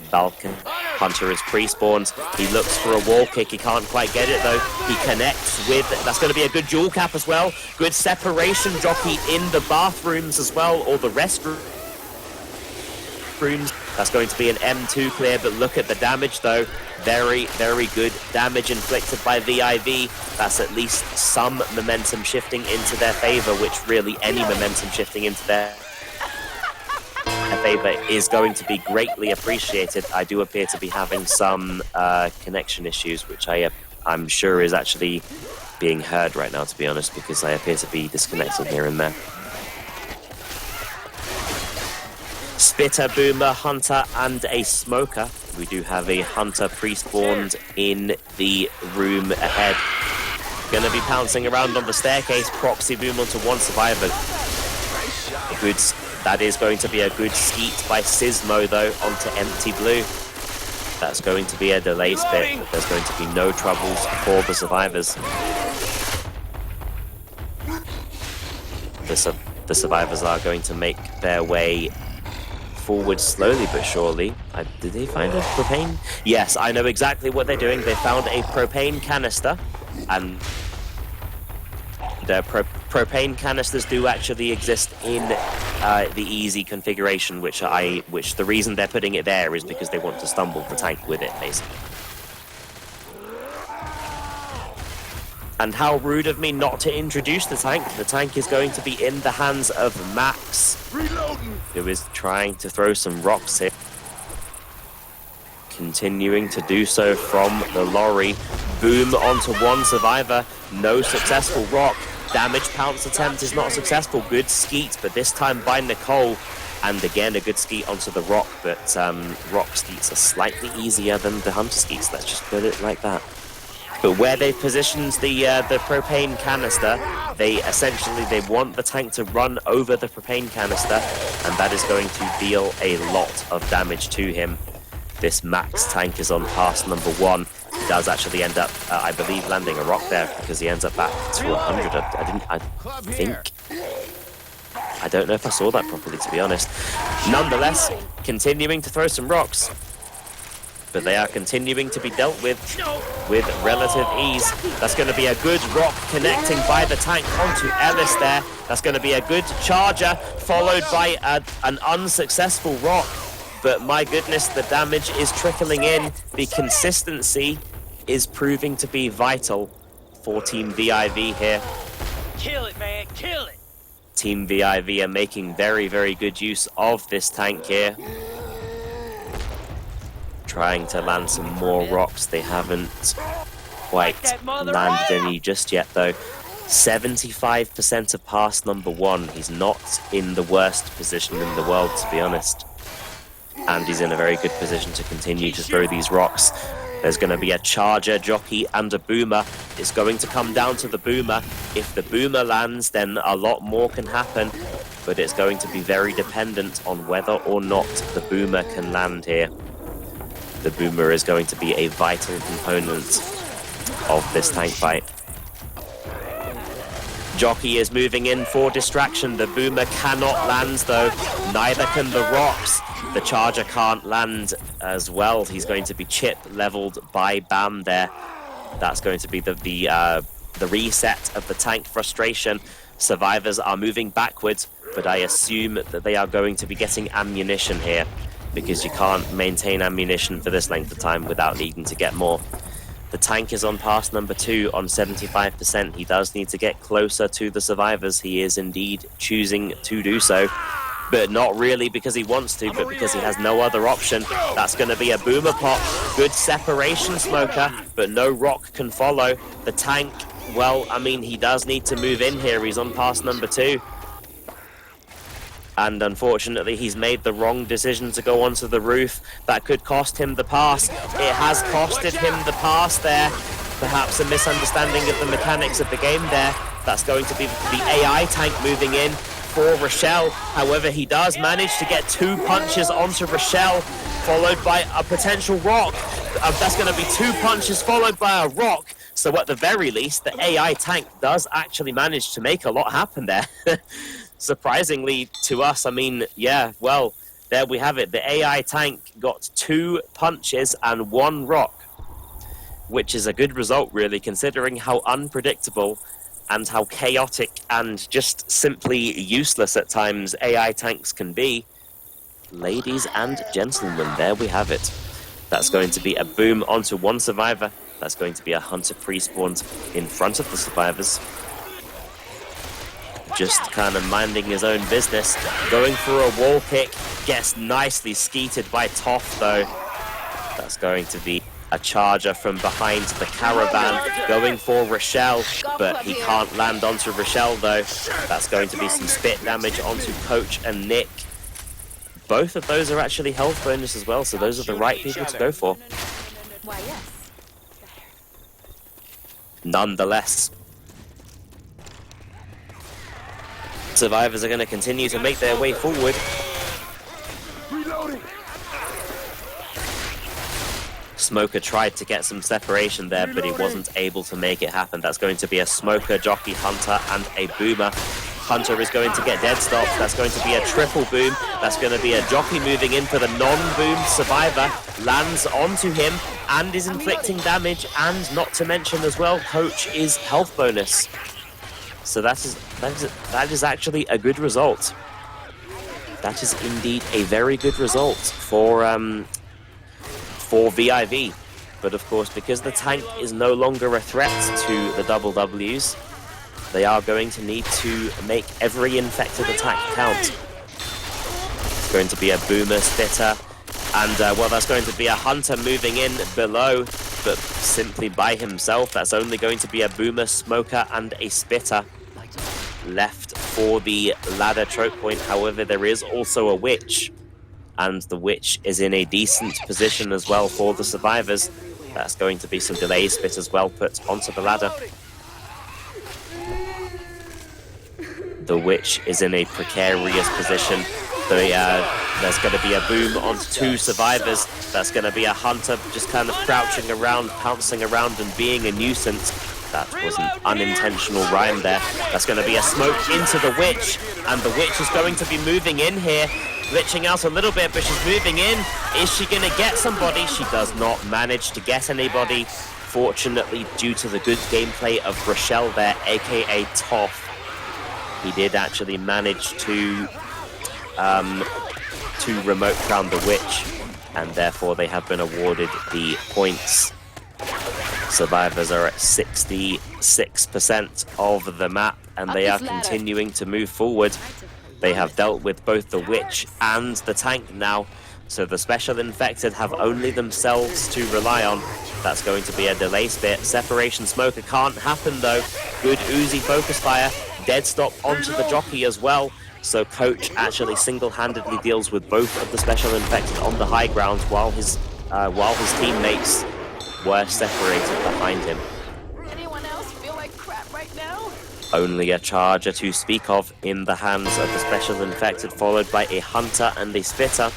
Falcon. Hunter is pre-spawned. He looks for a wall kick. He can't quite get it though. He connects with... That's going to be a good dual cap as well. Good separation. Jockey in the bathrooms as well, or the restrooms. That's going to be an M2 clear, but look at the damage though. Very good damage inflicted by VIV. That's at least some momentum shifting into their favor, which really any momentum shifting into their favor is going to be greatly appreciated. I do appear to be having some connection issues, which I'm sure is actually being heard right now, to be honest, because I appear to be disconnecting here and there. Spitter, Boomer, Hunter, and a Smoker. We do have a Hunter pre-spawned in the room ahead. Gonna be pouncing around on the staircase. Proxy Boom onto one survivor. That is going to be a good skeet by Sismo though onto Empty Blue. That's going to be a delay spit. There's going to be no troubles for the survivors. The survivors are going to make their way forward slowly but surely. Did they find a propane? Yes, I know exactly what they're doing. They found a propane canister, and the propane canisters do actually exist in the easy configuration, which the reason they're putting it there is because they want to stumble the tank with it, basically. And how rude of me not to introduce the tank. The tank is going to be in the hands of Max, who is trying to throw some rocks here. Continuing to do so from the lorry. Boom onto one survivor. No successful rock. Damage pounce attempt is not successful. Good skeet, but this time by Nicole. And again, a good skeet onto the rock, but rock skeets are slightly easier than the Hunter skeets. Let's just put it like that. But where they positioned the propane canister, they want the tank to run over the propane canister, and that is going to deal a lot of damage to him. This Max tank is on pass number 1. He does actually end up, I believe, landing a rock there because he ends up back to 100. I don't know if I saw that properly, to be honest. Nonetheless, continuing to throw some rocks. but they are continuing to be dealt with relative ease. That's going to be a good rock connecting by the tank onto Ellis there. That's going to be a good charger, followed by an unsuccessful rock. But my goodness, the damage is trickling in. The consistency is proving to be vital for Team VIV here. Kill it, man, kill it! Team VIV are making very, very good use of this tank here. Trying to land some more rocks. They haven't quite landed any just yet, though. 75% of pass number 1. He's not in the worst position in the world, to be honest. And he's in a very good position to continue to throw these rocks. There's going to be a charger, jockey, and a boomer. It's going to come down to the boomer. If the boomer lands, then a lot more can happen. But it's going to be very dependent on whether or not the boomer can land here. The boomer is going to be a vital component of this tank fight. Jockey is moving in for distraction. The boomer cannot land, though. Neither can the rocks. The charger can't land as well. He's going to be chip leveled by Bam there. That's going to be the reset of the tank frustration. Survivors are moving backwards, but I assume that they are going to be getting ammunition here, because you can't maintain ammunition for this length of time without needing to get more. The tank is on pass number 2 on 75%. He does need to get closer to the survivors. He is indeed choosing to do so, but not really because he wants to, but because he has no other option. That's going to be a boomer pop. Good separation, Smoker, but no rock can follow. The tank, well, I mean, he does need to move in here. He's on pass number 2. And unfortunately, he's made the wrong decision to go onto the roof. That could cost him the pass. It has costed him the pass there. Perhaps a misunderstanding of the mechanics of the game there. That's going to be the AI tank moving in for Rochelle. However, he does manage to get 2 punches onto Rochelle, followed by a potential rock. That's going to be 2 punches followed by a rock. So at the very least, the AI tank does actually manage to make a lot happen there. Surprisingly to us, I mean, yeah, well, there we have it. The AI tank got 2 punches and 1 rock, which is a good result, really, considering how unpredictable and how chaotic and just simply useless at times AI tanks can be. Ladies and gentlemen, there we have it. That's going to be a boom onto 1 survivor. That's going to be a hunter pre-spawned in front of the survivors. Just kind of minding his own business. Going for a wall kick. Gets nicely skeeted by Toff, though. That's going to be a charger from behind the caravan. Going for Rochelle, but he can't land onto Rochelle, though. That's going to be some spit damage onto Coach and Nick. Both of those are actually health bonus as well, so those are the right people to go for. Why, yes. Nonetheless, survivors are going to continue to make their way forward. Reloading. Smoker tried to get some separation there, but he wasn't able to make it happen. That's going to be a Smoker, Jockey, Hunter, and a Boomer. Hunter is going to get dead stopped. That's going to be a triple boom. That's going to be a Jockey moving in for the non-boom survivor. Lands onto him and is inflicting damage, and not to mention as well, Coach is health bonus. So that is actually a good result. That is indeed a very good result for VIV. But of course, because the tank is no longer a threat to the double Ws, they are going to need to make every infected attack count. It's going to be a Boomer Spitter, and well, that's going to be a Hunter moving in below, but simply by himself. That's only going to be a Boomer, Smoker, and a Spitter left for the ladder choke point. However, there is also a Witch, and the Witch is in a decent position as well for the survivors. That's going to be some delay spit as well put onto the ladder. The Witch is in a precarious position. There's going to be a boom onto 2 survivors. That's going to be a Hunter just kind of crouching around, pouncing around and being a nuisance. That was an unintentional rhyme there. That's going to be a smoke into the Witch, and the Witch is going to be moving in here, glitching out a little bit, but she's moving in. Is she going to get somebody? She does not manage to get anybody. Fortunately, due to the good gameplay of Rochelle there, aka Toff, he did actually manage to remote crown the Witch, and therefore they have been awarded the points. Survivors are at 66% of the map, and they are continuing to move forward. They have dealt with both the Witch and the tank now, so the Special Infected have only themselves to rely on. That's going to be a delay spit. Separation Smoker can't happen though. Good Uzi focus fire. Dead stop onto the jockey as well. So Coach actually single-handedly deals with both of the Special Infected on the high ground while his teammates were separated behind him. Anyone else feel like crap right now? Only a Charger to speak of in the hands of the Special Infected, followed by a Hunter and a Spitter.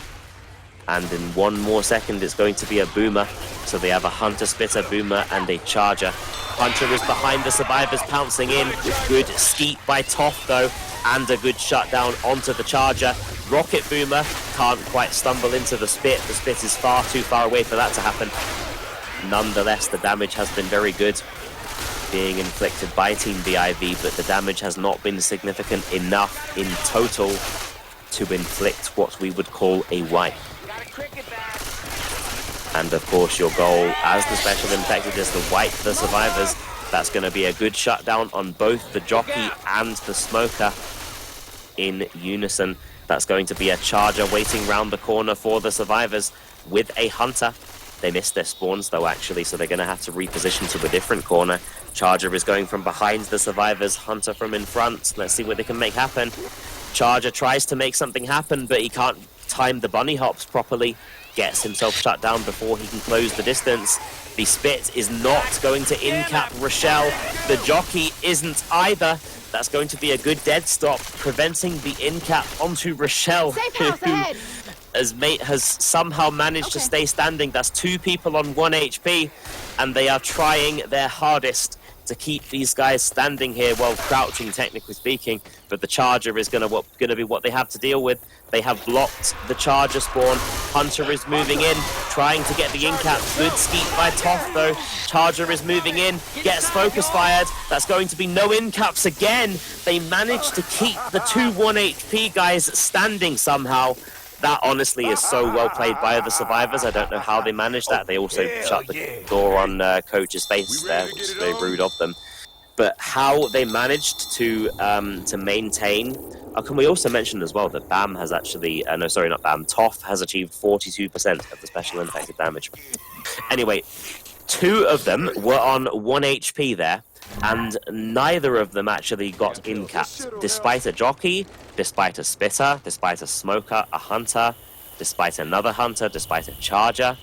And in one more second, it's going to be a Boomer. So they have a Hunter, Spitter, Boomer, and a Charger. Hunter is behind the Survivors, pouncing in. Good skeet by Toff, though, and a good shutdown onto the Charger. Rocket Boomer can't quite stumble into the Spit. The Spit is far too far away for that to happen. Nonetheless, the damage has been very good, being inflicted by Team BIV, but the damage has not been significant enough in total to inflict what we would call a wipe. And of course, your goal as the Special Infected is to wipe the Survivors. That's going to be a good shutdown on both the Jockey and the Smoker in unison. That's going to be a Charger waiting round the corner for the Survivors with a Hunter. They missed their spawns though, actually, so they're going to have to reposition to a different corner. Charger is going from behind the Survivors, Hunter from in front. Let's see what they can make happen. Charger tries to make something happen, but he can't time the bunny hops properly. Gets himself shut down before he can close the distance. The Spit is not going to in-cap Rochelle. The Jockey isn't either. That's going to be a good dead stop, preventing the in-cap onto Rochelle, who has somehow managed to stay standing. That's 2 people on 1 HP, and they are trying their hardest to keep these guys standing here while crouching, technically speaking, but the Charger is going to be what they have to deal with. They have blocked the Charger spawn. Hunter is moving in, trying to get the in-cap. Good skeet by Toff, though. Charger is moving in, gets focus fired. That's going to be no in-caps again. They managed to keep the 2 1 HP guys standing somehow. That honestly is so well played by the Survivors. I don't know how they managed that. They also shut the door on Coach's face there, which is very rude of them. But how they managed to maintain... can we also mention as well that BAM has actually... no, sorry, not BAM. Toff has achieved 42% of the Special Infected damage. Anyway, 2 of them were on 1 HP there, and neither of them actually got in-capped, despite a Jockey, despite a Spitter, despite a Smoker, a Hunter, despite another Hunter, despite a Charger.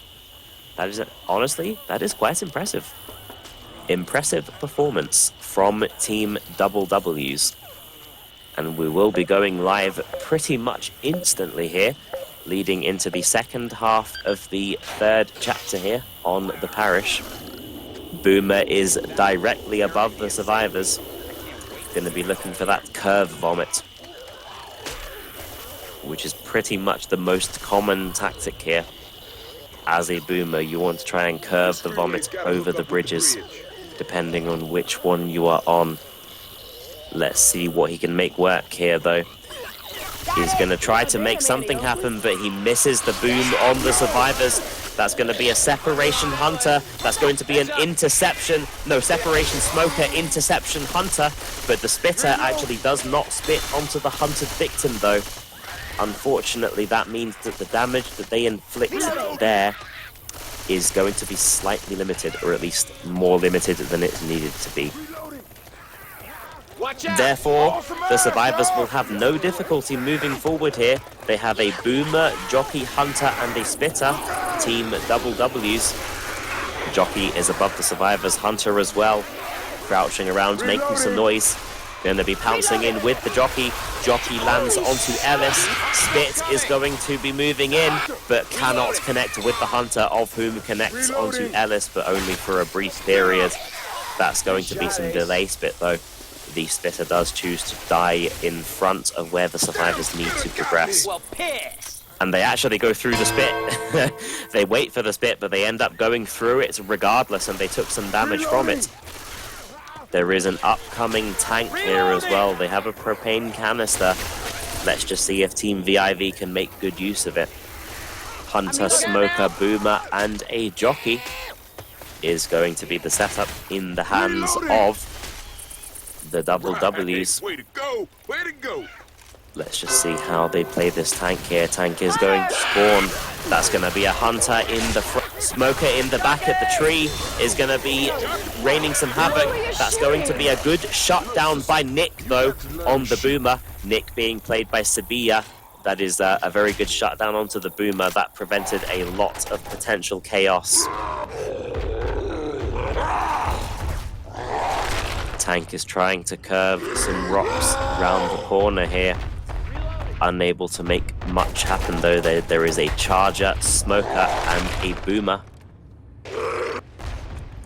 That is, honestly, that is quite impressive. Impressive performance from Team Double W's. And we will be going live pretty much instantly here, leading into the second half of the 3rd chapter here on the Parish. Boomer is directly above the Survivors. Going to be looking for that curve vomit, which is pretty much the most common tactic here. As a Boomer, you want to try and curve the vomit over the bridges, depending on which one you are on. Let's see what he can make work here, though. He's going to try to make something happen, but he misses the boom on the Survivors. That's going to be a Separation Hunter. That's going to be an interception. No, Separation Smoker, interception Hunter. But the Spitter actually does not spit onto the hunted victim, though. Unfortunately, that means that the damage that they inflicted there is going to be slightly limited, or at least more limited than it needed to be. Therefore, the Survivors will have no difficulty moving forward here. They have a Boomer, Jockey, Hunter, and a Spitter. Team Double W's. Jockey is above the Survivors, Hunter as well. Crouching around, making some noise. Going to be pouncing in with the Jockey. Jockey lands onto Ellis. Spit is going to be moving in, but cannot connect with the Hunter, of whom connects onto Ellis, but only for a brief period. That's going to be some delay spit though. The spitter does choose to die in front of where the survivors need to progress. Well, piss! And they actually go through the spit. They wait for the spit, but they end up going through it regardless, and they took some damage from it. There is an upcoming tank here as well. They have a propane canister. Let's just see if Team VIV can make good use of it. Hunter, Smoker, Boomer, and a Jockey is going to be the setup in the hands of the double W's. Way to go! Way to go! Let's just see how they play this tank here. Tank is going to spawn. That's going to be a Hunter in the front. Smoker in the back at the tree is going to be raining some havoc. That's going to be a good shutdown by Nick, though, on the Boomer. Nick being played by Sabia. That is a very good shutdown onto the Boomer. That prevented a lot of potential chaos. Tank is trying to curve some rocks round the corner here. Unable to make much happen though. There is a Charger, Smoker, and a Boomer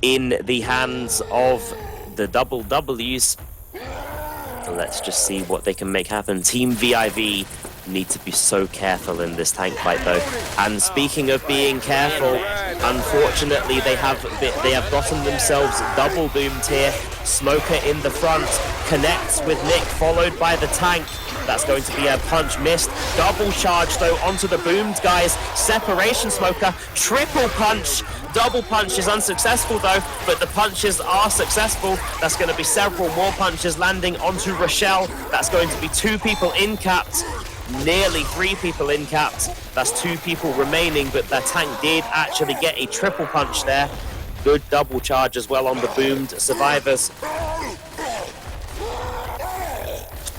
in the hands of the double W's. Let's just see what they can make happen. Team VIV need to be so careful in this tank fight though. And speaking of being careful, unfortunately they have gotten themselves double boomed here. Smoker in the front connects with Nick, followed by the tank. That's going to be a punch missed. Double charge though onto the boomed guys. Separation Smoker, triple punch. Double punch is unsuccessful though, but the punches are successful. That's going to be several more punches landing onto Rochelle. That's going to be 2 people in-capped. Nearly 3 people in-capped. That's 2 people remaining, but the tank did actually get a triple punch there. Good double charge as well on the boomed survivors.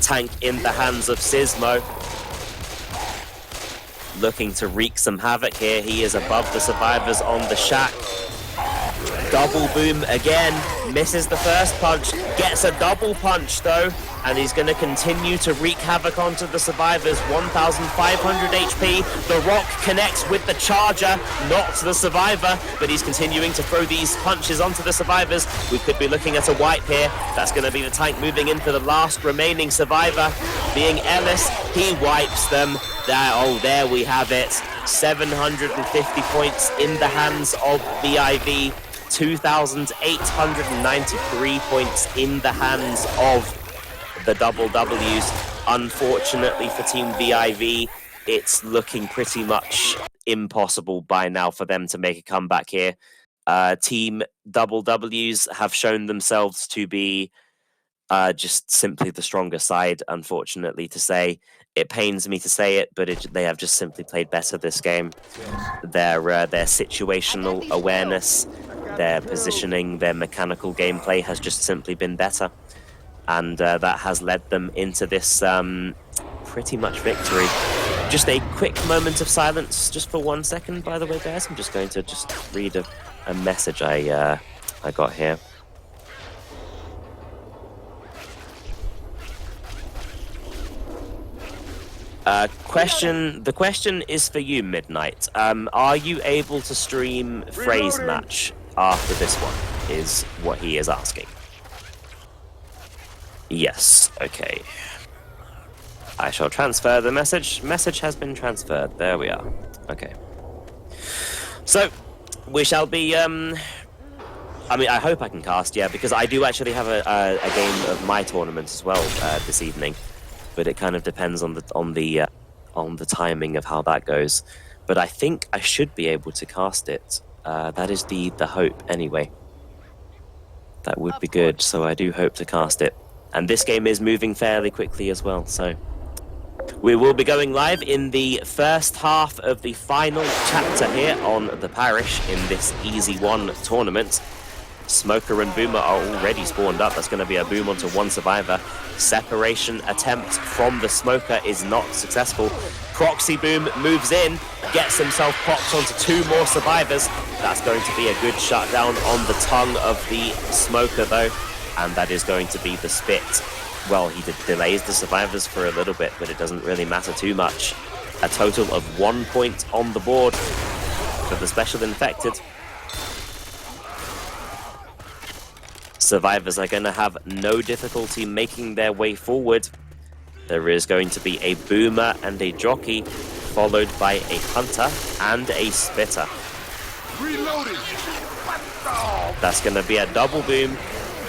Tank in the hands of Sismo. Looking to wreak some havoc here. He is above the survivors on the shack. Double boom again. Misses the first punch. Gets a double punch though. And he's going to continue to wreak havoc onto the survivors. 1,500 HP. The Rock connects with the Charger, not the survivor, but he's continuing to throw these punches onto the survivors. We could be looking at a wipe here. That's going to be the tank moving into the last remaining survivor, being Ellis. He wipes them. There we have it. 750 points in the hands of VIV. 2,893 points in the hands of the double W's. Unfortunately for Team VIV, it's looking pretty much impossible by now for them to make a comeback here. Team double W's have shown themselves to be just simply the stronger side, unfortunately to say. It pains me to say it, but they have just simply played better this game. Their situational awareness, their positioning, their mechanical gameplay has just simply been better. And that has led them into this pretty much victory. Just a quick moment of silence, just for 1 second, by the way, guys. I'm just going to just read a message I got here. The question is for you, Midnight. Are you able to stream Phrase Match after this one, is what he is asking. Yes, okay. I shall transfer the message. Message has been transferred. There we are. Okay. So, we shall be, I mean, I hope I can cast, yeah, because I do actually have a game of my tournament as well this evening. But it kind of depends on the timing of how that goes. But I think I should be able to cast it. That is the hope, anyway. That would be good, so I do hope to cast it. And this game is moving fairly quickly as well, so... We will be going live in the first half of the final chapter here on the Parish in this EazyOne tournament. Smoker and Boomer are already spawned up. That's going to be a boom onto one survivor. Separation attempt from the Smoker is not successful. Proxy Boom moves in, gets himself popped onto 2 more survivors. That's going to be a good shutdown on the tongue of the Smoker though. And that is going to be the spit. Well, he delays the survivors for a little bit, but it doesn't really matter too much. A total of 1 point on the board for the Special Infected. Survivors are going to have no difficulty making their way forward. There is going to be a boomer and a jockey, followed by a hunter and a spitter. Reloading. That's going to be a double boom.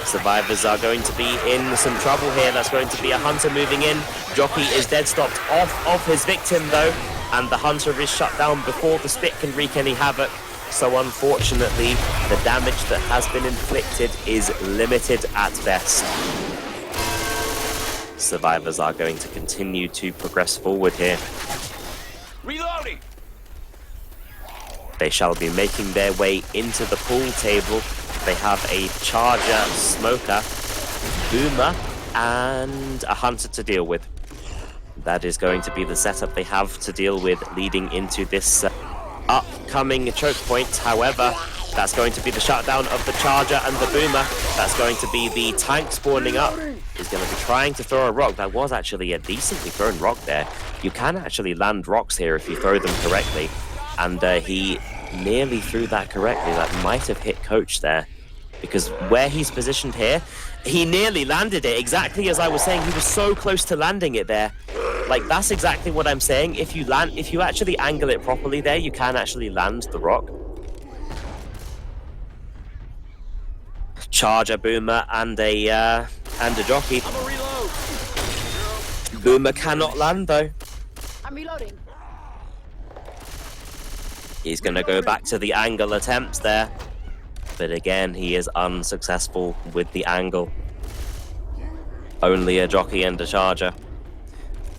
Survivors are going to be in some trouble here. That's going to be a hunter moving in. Jockey is dead stopped off of his victim though, and the hunter is shut down before the spit can wreak any havoc. So unfortunately, the damage that has been inflicted is limited at best. Survivors are going to continue to progress forward here. Reloading! They shall be making their way into the pool table. They have a charger, smoker, boomer, and a hunter to deal with. That is going to be the setup they have to deal with leading into this upcoming choke point. However, that's going to be the shutdown of the charger and the boomer. That's going to be the tank spawning up. He's going to be trying to throw a rock. That was actually a decently thrown rock there. You can actually land rocks here if you throw them correctly. And he nearly threw that correctly. That might have hit Coach there. Because where he's positioned here, he nearly landed it exactly as I was saying. He was so close to landing it there. Like, that's exactly what I'm saying. If you actually angle it properly there, you can actually land the rock. Charger, boomer, and a jockey. I'm a reload. Boomer cannot land though. I'm reloading. He's going to go back to the angle attempts there. But again, he is unsuccessful with the angle. Only a jockey and a charger.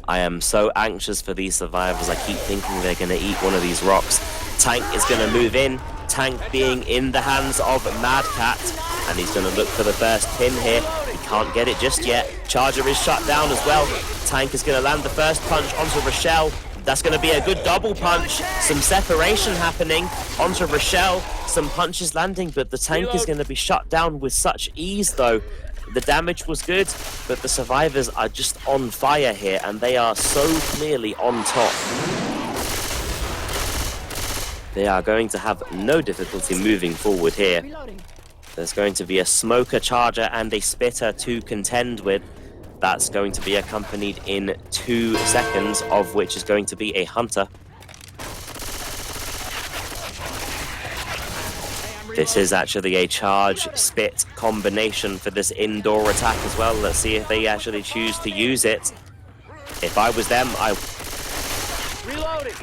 I am so anxious for these survivors. I keep thinking they're going to eat one of these rocks. Tank is going to move in. Tank being in the hands of Mad Cat. And he's going to look for the first pin here. He can't get it just yet. Charger is shut down as well. Tank is going to land the first punch onto Rochelle. That's going to be a good double punch. Some separation happening onto Rochelle. Some punches landing, but the tank is going to be shut down with such ease, though. The damage was good, but the survivors are just on fire here, and they are so clearly on top. They are going to have no difficulty moving forward here. There's going to be a smoker, charger, and a spitter to contend with. That's going to be accompanied in 2 seconds, of which is going to be a hunter. This is actually a charge-spit combination for this indoor attack as well. Let's see if they actually choose to use it. If I was them, I... Reloading!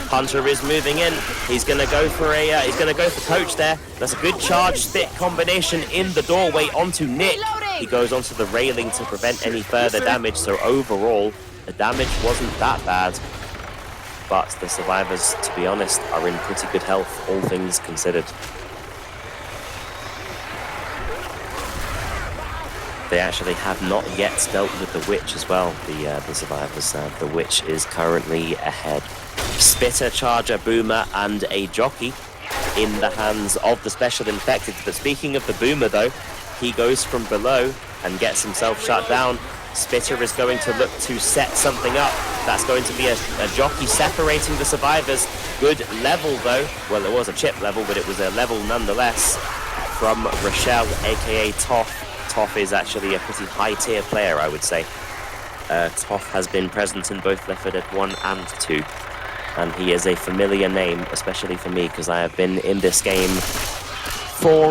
Hunter is moving in. He's gonna go for he's gonna go for Coach there. That's a good charge spit combination in the doorway onto Nick. He goes onto the railing to prevent any further damage. So overall, the damage wasn't that bad. But the survivors, to be honest, are in pretty good health, all things considered. They actually have not yet dealt with the witch as well, the survivors. The witch is currently ahead. Spitter, charger, boomer, and a jockey in the hands of the special infected. But speaking of the boomer, though, he goes from below and gets himself shut down. Spitter is going to look to set something up. That's going to be a jockey separating the survivors. Good level, though. Well, it was a chip level, but it was a level nonetheless from Rochelle, aka Toff. Toff is actually a pretty high-tier player, I would say. Toff has been present in both Left 4 Dead 1 and 2. And he is a familiar name, especially for me, because I have been in this game for,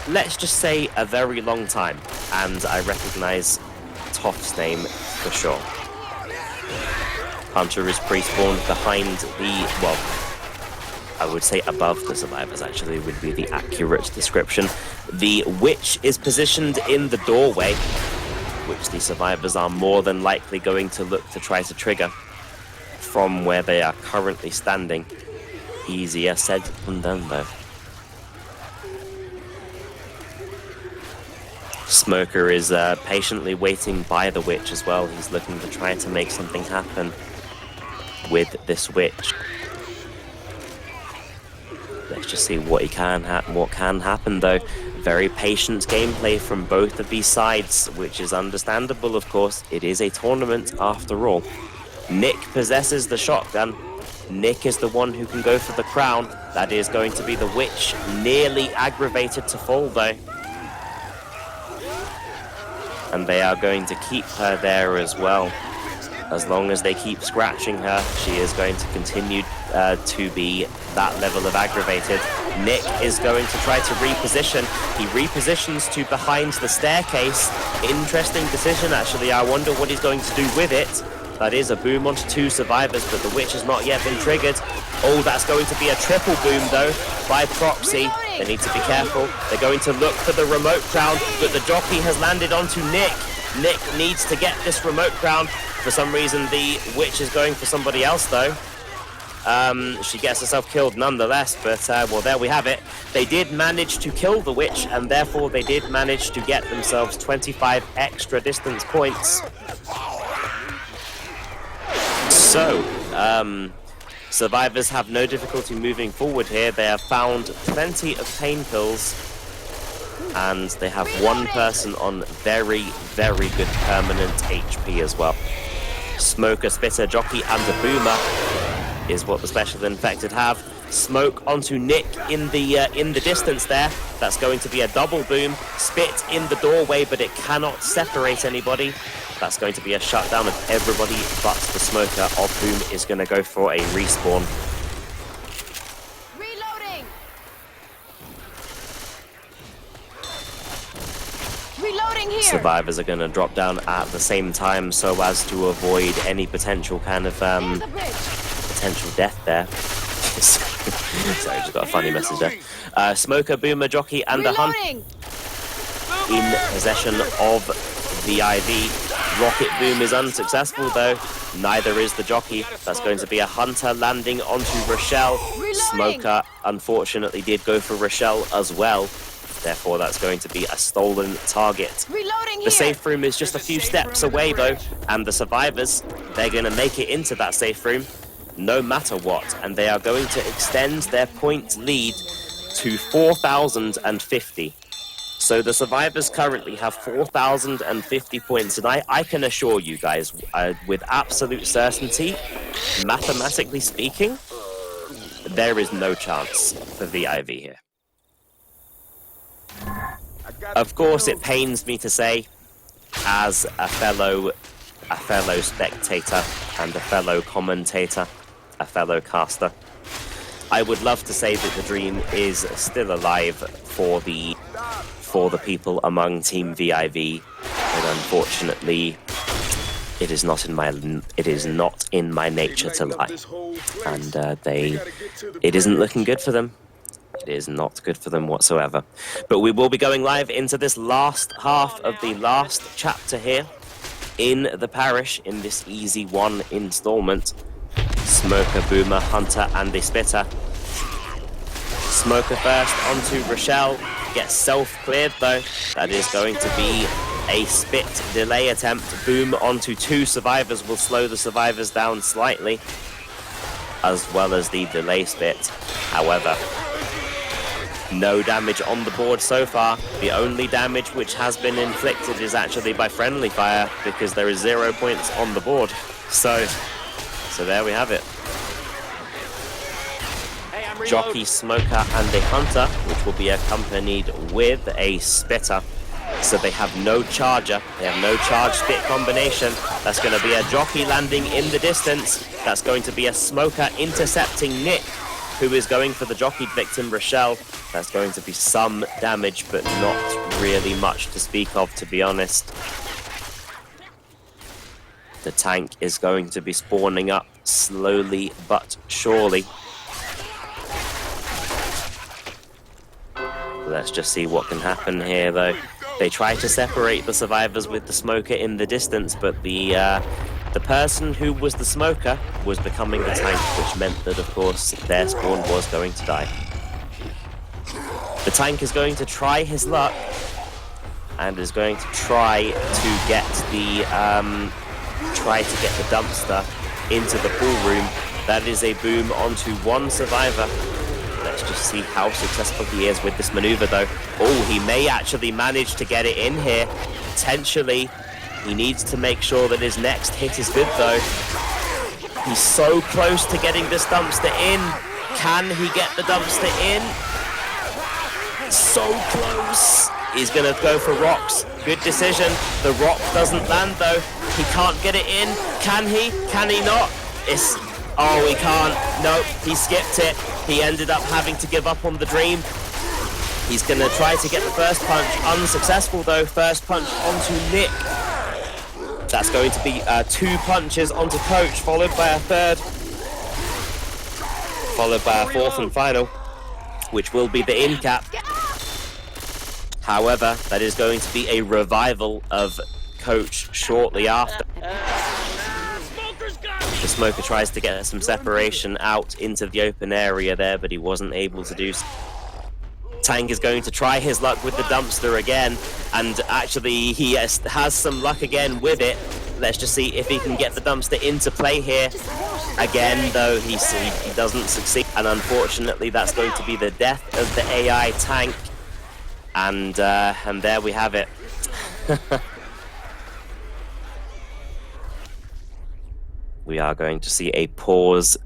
let's just say, a very long time. And I recognize Toff's name for sure. Hunter is pre-spawned behind the, well, I would say above the survivors, actually, would be the accurate description. The witch is positioned in the doorway, which the survivors are more than likely going to look to try to trigger from where they are currently standing. Easier said than done, though. Smoker is patiently waiting by the witch as well. He's looking to try to make something happen with this witch. Let's just see what can happen, though. Very patient gameplay from both of these sides, which is understandable, of course. It is a tournament after all. Nick possesses the shotgun. Nick is the one who can go for the crown. That is going to be the witch, nearly aggravated to fall though. And they are going to keep her there as well. As long as they keep scratching her, she is going to continue to be that level of aggravated. Nick is going to try to reposition. He repositions to behind the staircase. Interesting decision, actually. I wonder what he's going to do with it. That is a boom onto 2 survivors, but the witch has not yet been triggered. Oh, that's going to be a triple boom, though, by proxy. They need to be careful. They're going to look for the remote crown, but the jockey has landed onto Nick. Nick needs to get this remote crown. For some reason, the witch is going for somebody else, though. She gets herself killed nonetheless, but, well, there we have it. They did manage to kill the witch, and therefore they did manage to get themselves 25 extra distance points. So, survivors have no difficulty moving forward here. They have found plenty of pain pills, and they have one person on very, very good permanent HP as well. Smoker, Spitter, Jockey, and the Boomer is what the special infected have. Smoke onto Nick in the distance there. That's going to be a double boom. Spit in the doorway, but it cannot separate anybody. That's going to be a shutdown of everybody but the Smoker, of whom is going to go for a respawn. Reloading! Reloading here! Survivors are going to drop down at the same time so as to avoid any potential kind of potential death there. Sorry, just got a funny message there. Smoker, Boomer, Jockey, and the Hunt in possession of the IV. Rocket Boom is unsuccessful though. Neither is the Jockey. That's going to be a Hunter landing onto Rochelle. Smoker unfortunately did go for Rochelle as well. Therefore, that's going to be a stolen target. The safe room is just a few steps away though, and the survivors, they're going to make it into that safe room no matter what, and they are going to extend their point lead to 4,050. So the survivors currently have 4,050 points, and I can assure you guys, with absolute certainty, mathematically speaking, there is no chance for VIV here. Of course, it pains me to say, as a fellow spectator and a fellow commentator, a fellow caster, I would love to say that the dream is still alive for the people among Team VIV, but unfortunately, it is not in my nature to lie, and it isn't looking good for them. It is not good for them whatsoever. But we will be going live into this last half of the last chapter here in the parish in this EazyOne installment. Smoker, Boomer, Hunter, and the Spitter. Smoker first onto Rochelle. Gets self-cleared though. That is going to be a spit delay attempt. Boom onto 2 survivors will slow the survivors down slightly, as well as the delay spit. However, no damage on the board so far. The only damage which has been inflicted is actually by friendly fire, because there is 0 points on the board. So there we have it. Jockey, Smoker, and a Hunter, which will be accompanied with a Spitter. So they have no charger. They have no charge spit combination. That's going to be a Jockey landing in the distance. That's going to be a Smoker intercepting Nick, who is going for the jockeyed victim, Rochelle. That's going to be some damage, but not really much to speak of, to be honest. The tank is going to be spawning up slowly but surely. Let's just see what can happen here, though. They try to separate the survivors with the Smoker in the distance, but the person who was the Smoker was becoming the tank, which meant that, of course, their spawn was going to die. The tank is going to try his luck, and is going to try to get the dumpster into the pool room. That is a boom onto 1 survivor. Let's just see how successful he is with this maneuver, though. Oh, he may actually manage to get it in here. Potentially, he needs to make sure that his next hit is good, though. He's so close to getting this dumpster in. Can he get the dumpster in? So close. He's gonna go for rocks. Good decision. The rock doesn't land though. He can't get it in. Can he? Can he not? Oh, he can't. Nope, he skipped it. He ended up having to give up on the dream. He's gonna try to get the first punch. Unsuccessful though. First punch onto Nick. That's going to be 2 punches onto Coach, followed by a third. Followed by a fourth and final, which will be the in cap. However, that is going to be a revival of Coach shortly after. The Smoker tries to get some separation out into the open area there, but he wasn't able to do so. Tank is going to try his luck with the dumpster again, and actually he has some luck again with it. Let's just see if he can get the dumpster into play here. Again, though, he doesn't succeed, and unfortunately that's going to be the death of the AI Tank. And there we have it. We are going to see a pause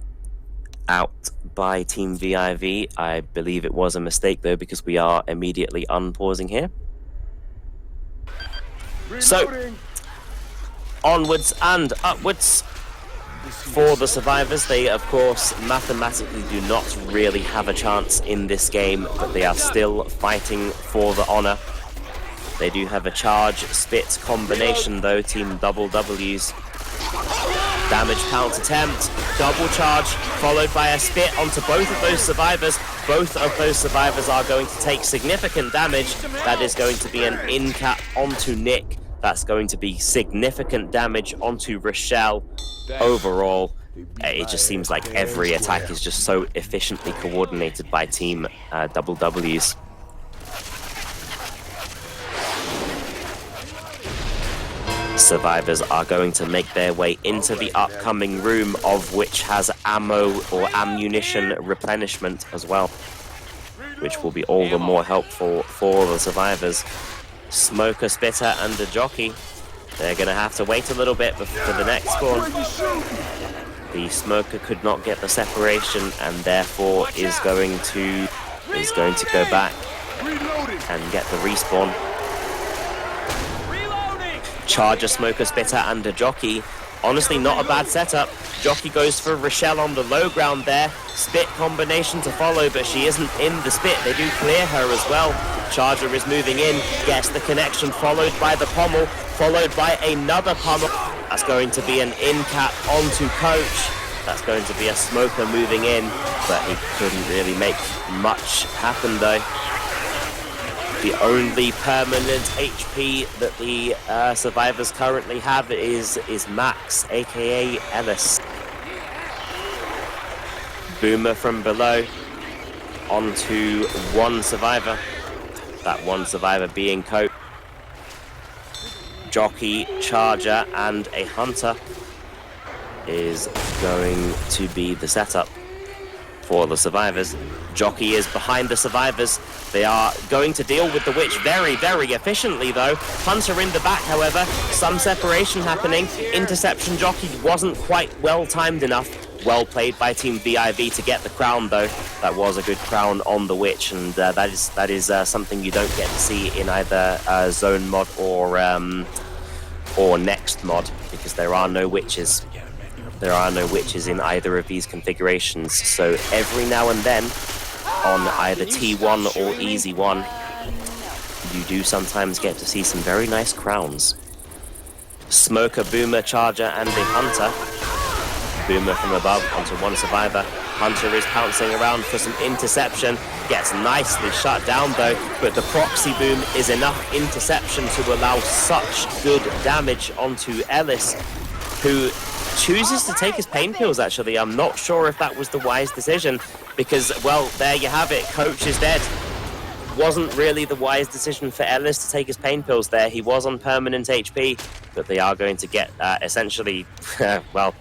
out by Team VIV. I believe it was a mistake though, because we are immediately unpausing here. So, onwards and upwards for the survivors. They, of course, mathematically do not really have a chance in this game, but they are still fighting for the honor. They do have a charge spit combination though, Team Double W's. Damage pounce attempt, double charge, followed by a spit onto both of those survivors. Both of those survivors are going to take significant damage. That is going to be an in cap onto Nick. That's going to be significant damage onto Rochelle. Overall, it just seems like every attack is just so efficiently coordinated by Team Double W's. Survivors are going to make their way into the upcoming room, of which has ammo or ammunition replenishment as well, which will be all the more helpful for the survivors. Smoker, Spitter, and the Jockey, they're going to have to wait a little bit for the next spawn. The Smoker could not get the separation and therefore is going to go back and get the respawn. Charger, Smoker, Spitter, and a Jockey. Honestly, not a bad setup. Jockey goes for Rochelle on the low ground there. Spit combination to follow, but she isn't in the spit. They do clear her as well. Charger is moving in, gets the connection, followed by the pommel, followed by another pommel. That's going to be an in cap onto Coach. That's going to be a Smoker moving in, but he couldn't really make much happen though. The only permanent HP that the survivors currently have is Max, aka Ellis. Boomer from below onto one survivor. That one survivor being Coach. Jockey, Charger, and a Hunter is going to be the setup for the survivors. Jockey is behind the survivors. They are going to deal with the witch very, very efficiently though. Hunter in the back, however. Some separation happening. Interception Jockey wasn't quite well timed enough. Well played by Team VIV to get the crown though. That was a good crown on the witch, and that is something you don't get to see in either zone mod or next mod, because there are no witches. There are no witches in either of these configurations, so every now and then, on either T1 or EazyOne, you do sometimes get to see some very nice crowns. Smoker, Boomer, Charger, and the Hunter. Boomer from above onto one survivor. Hunter is pouncing around for some interception. Gets nicely shut down though, but the proxy boom is enough interception to allow such good damage onto Ellis, who chooses to take his pain pills actually. I'm not sure if that was the wise decision, because, well, there you have it. Coach is dead. Wasn't really the wise decision for Ellis to take his pain pills there. He was on permanent HP, but they are going to get essentially, well,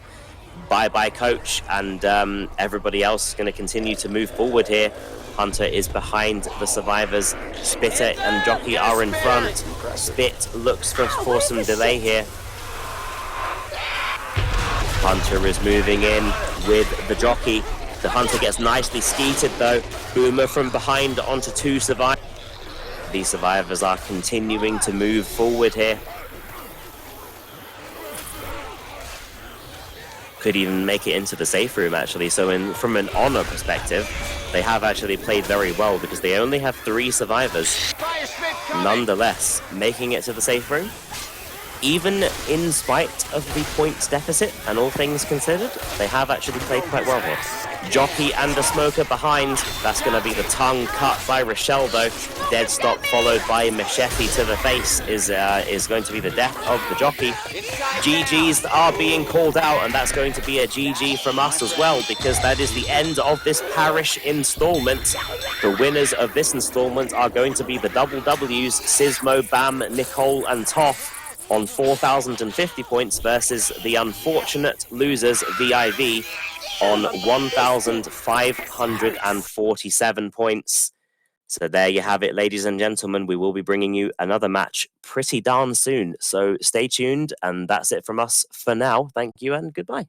bye-bye Coach, and everybody else is going to continue to move forward here. Hunter is behind the survivors. Spitter and Jockey are in front. Spit looks for some delay here. Hunter is moving in with the jockey. The Hunter gets nicely skeeted though. Boomer from behind onto 2 survivors. These survivors are continuing to move forward here. Could even make it into the safe room actually. So from an honor perspective, they have actually played very well because they only have 3 survivors. Nonetheless, making it to the safe room. Even in spite of the points deficit and all things considered, they have actually played quite well here. Jockey and the smoker behind. That's going to be the tongue cut by Rochelle though. Dead stop followed by machete to the face is going to be the death of the jockey. GGs are being called out, and that's going to be a GG from us as well, because that is the end of this Parish installment. The winners of this installment are going to be the double W's, Sismo, Bam, Nicole and Toff, on 4,050 points versus the unfortunate losers, VIV, on 1,547 points. So there you have it, ladies and gentlemen. We will be bringing you another match pretty darn soon. So stay tuned, and that's it from us for now. Thank you and goodbye.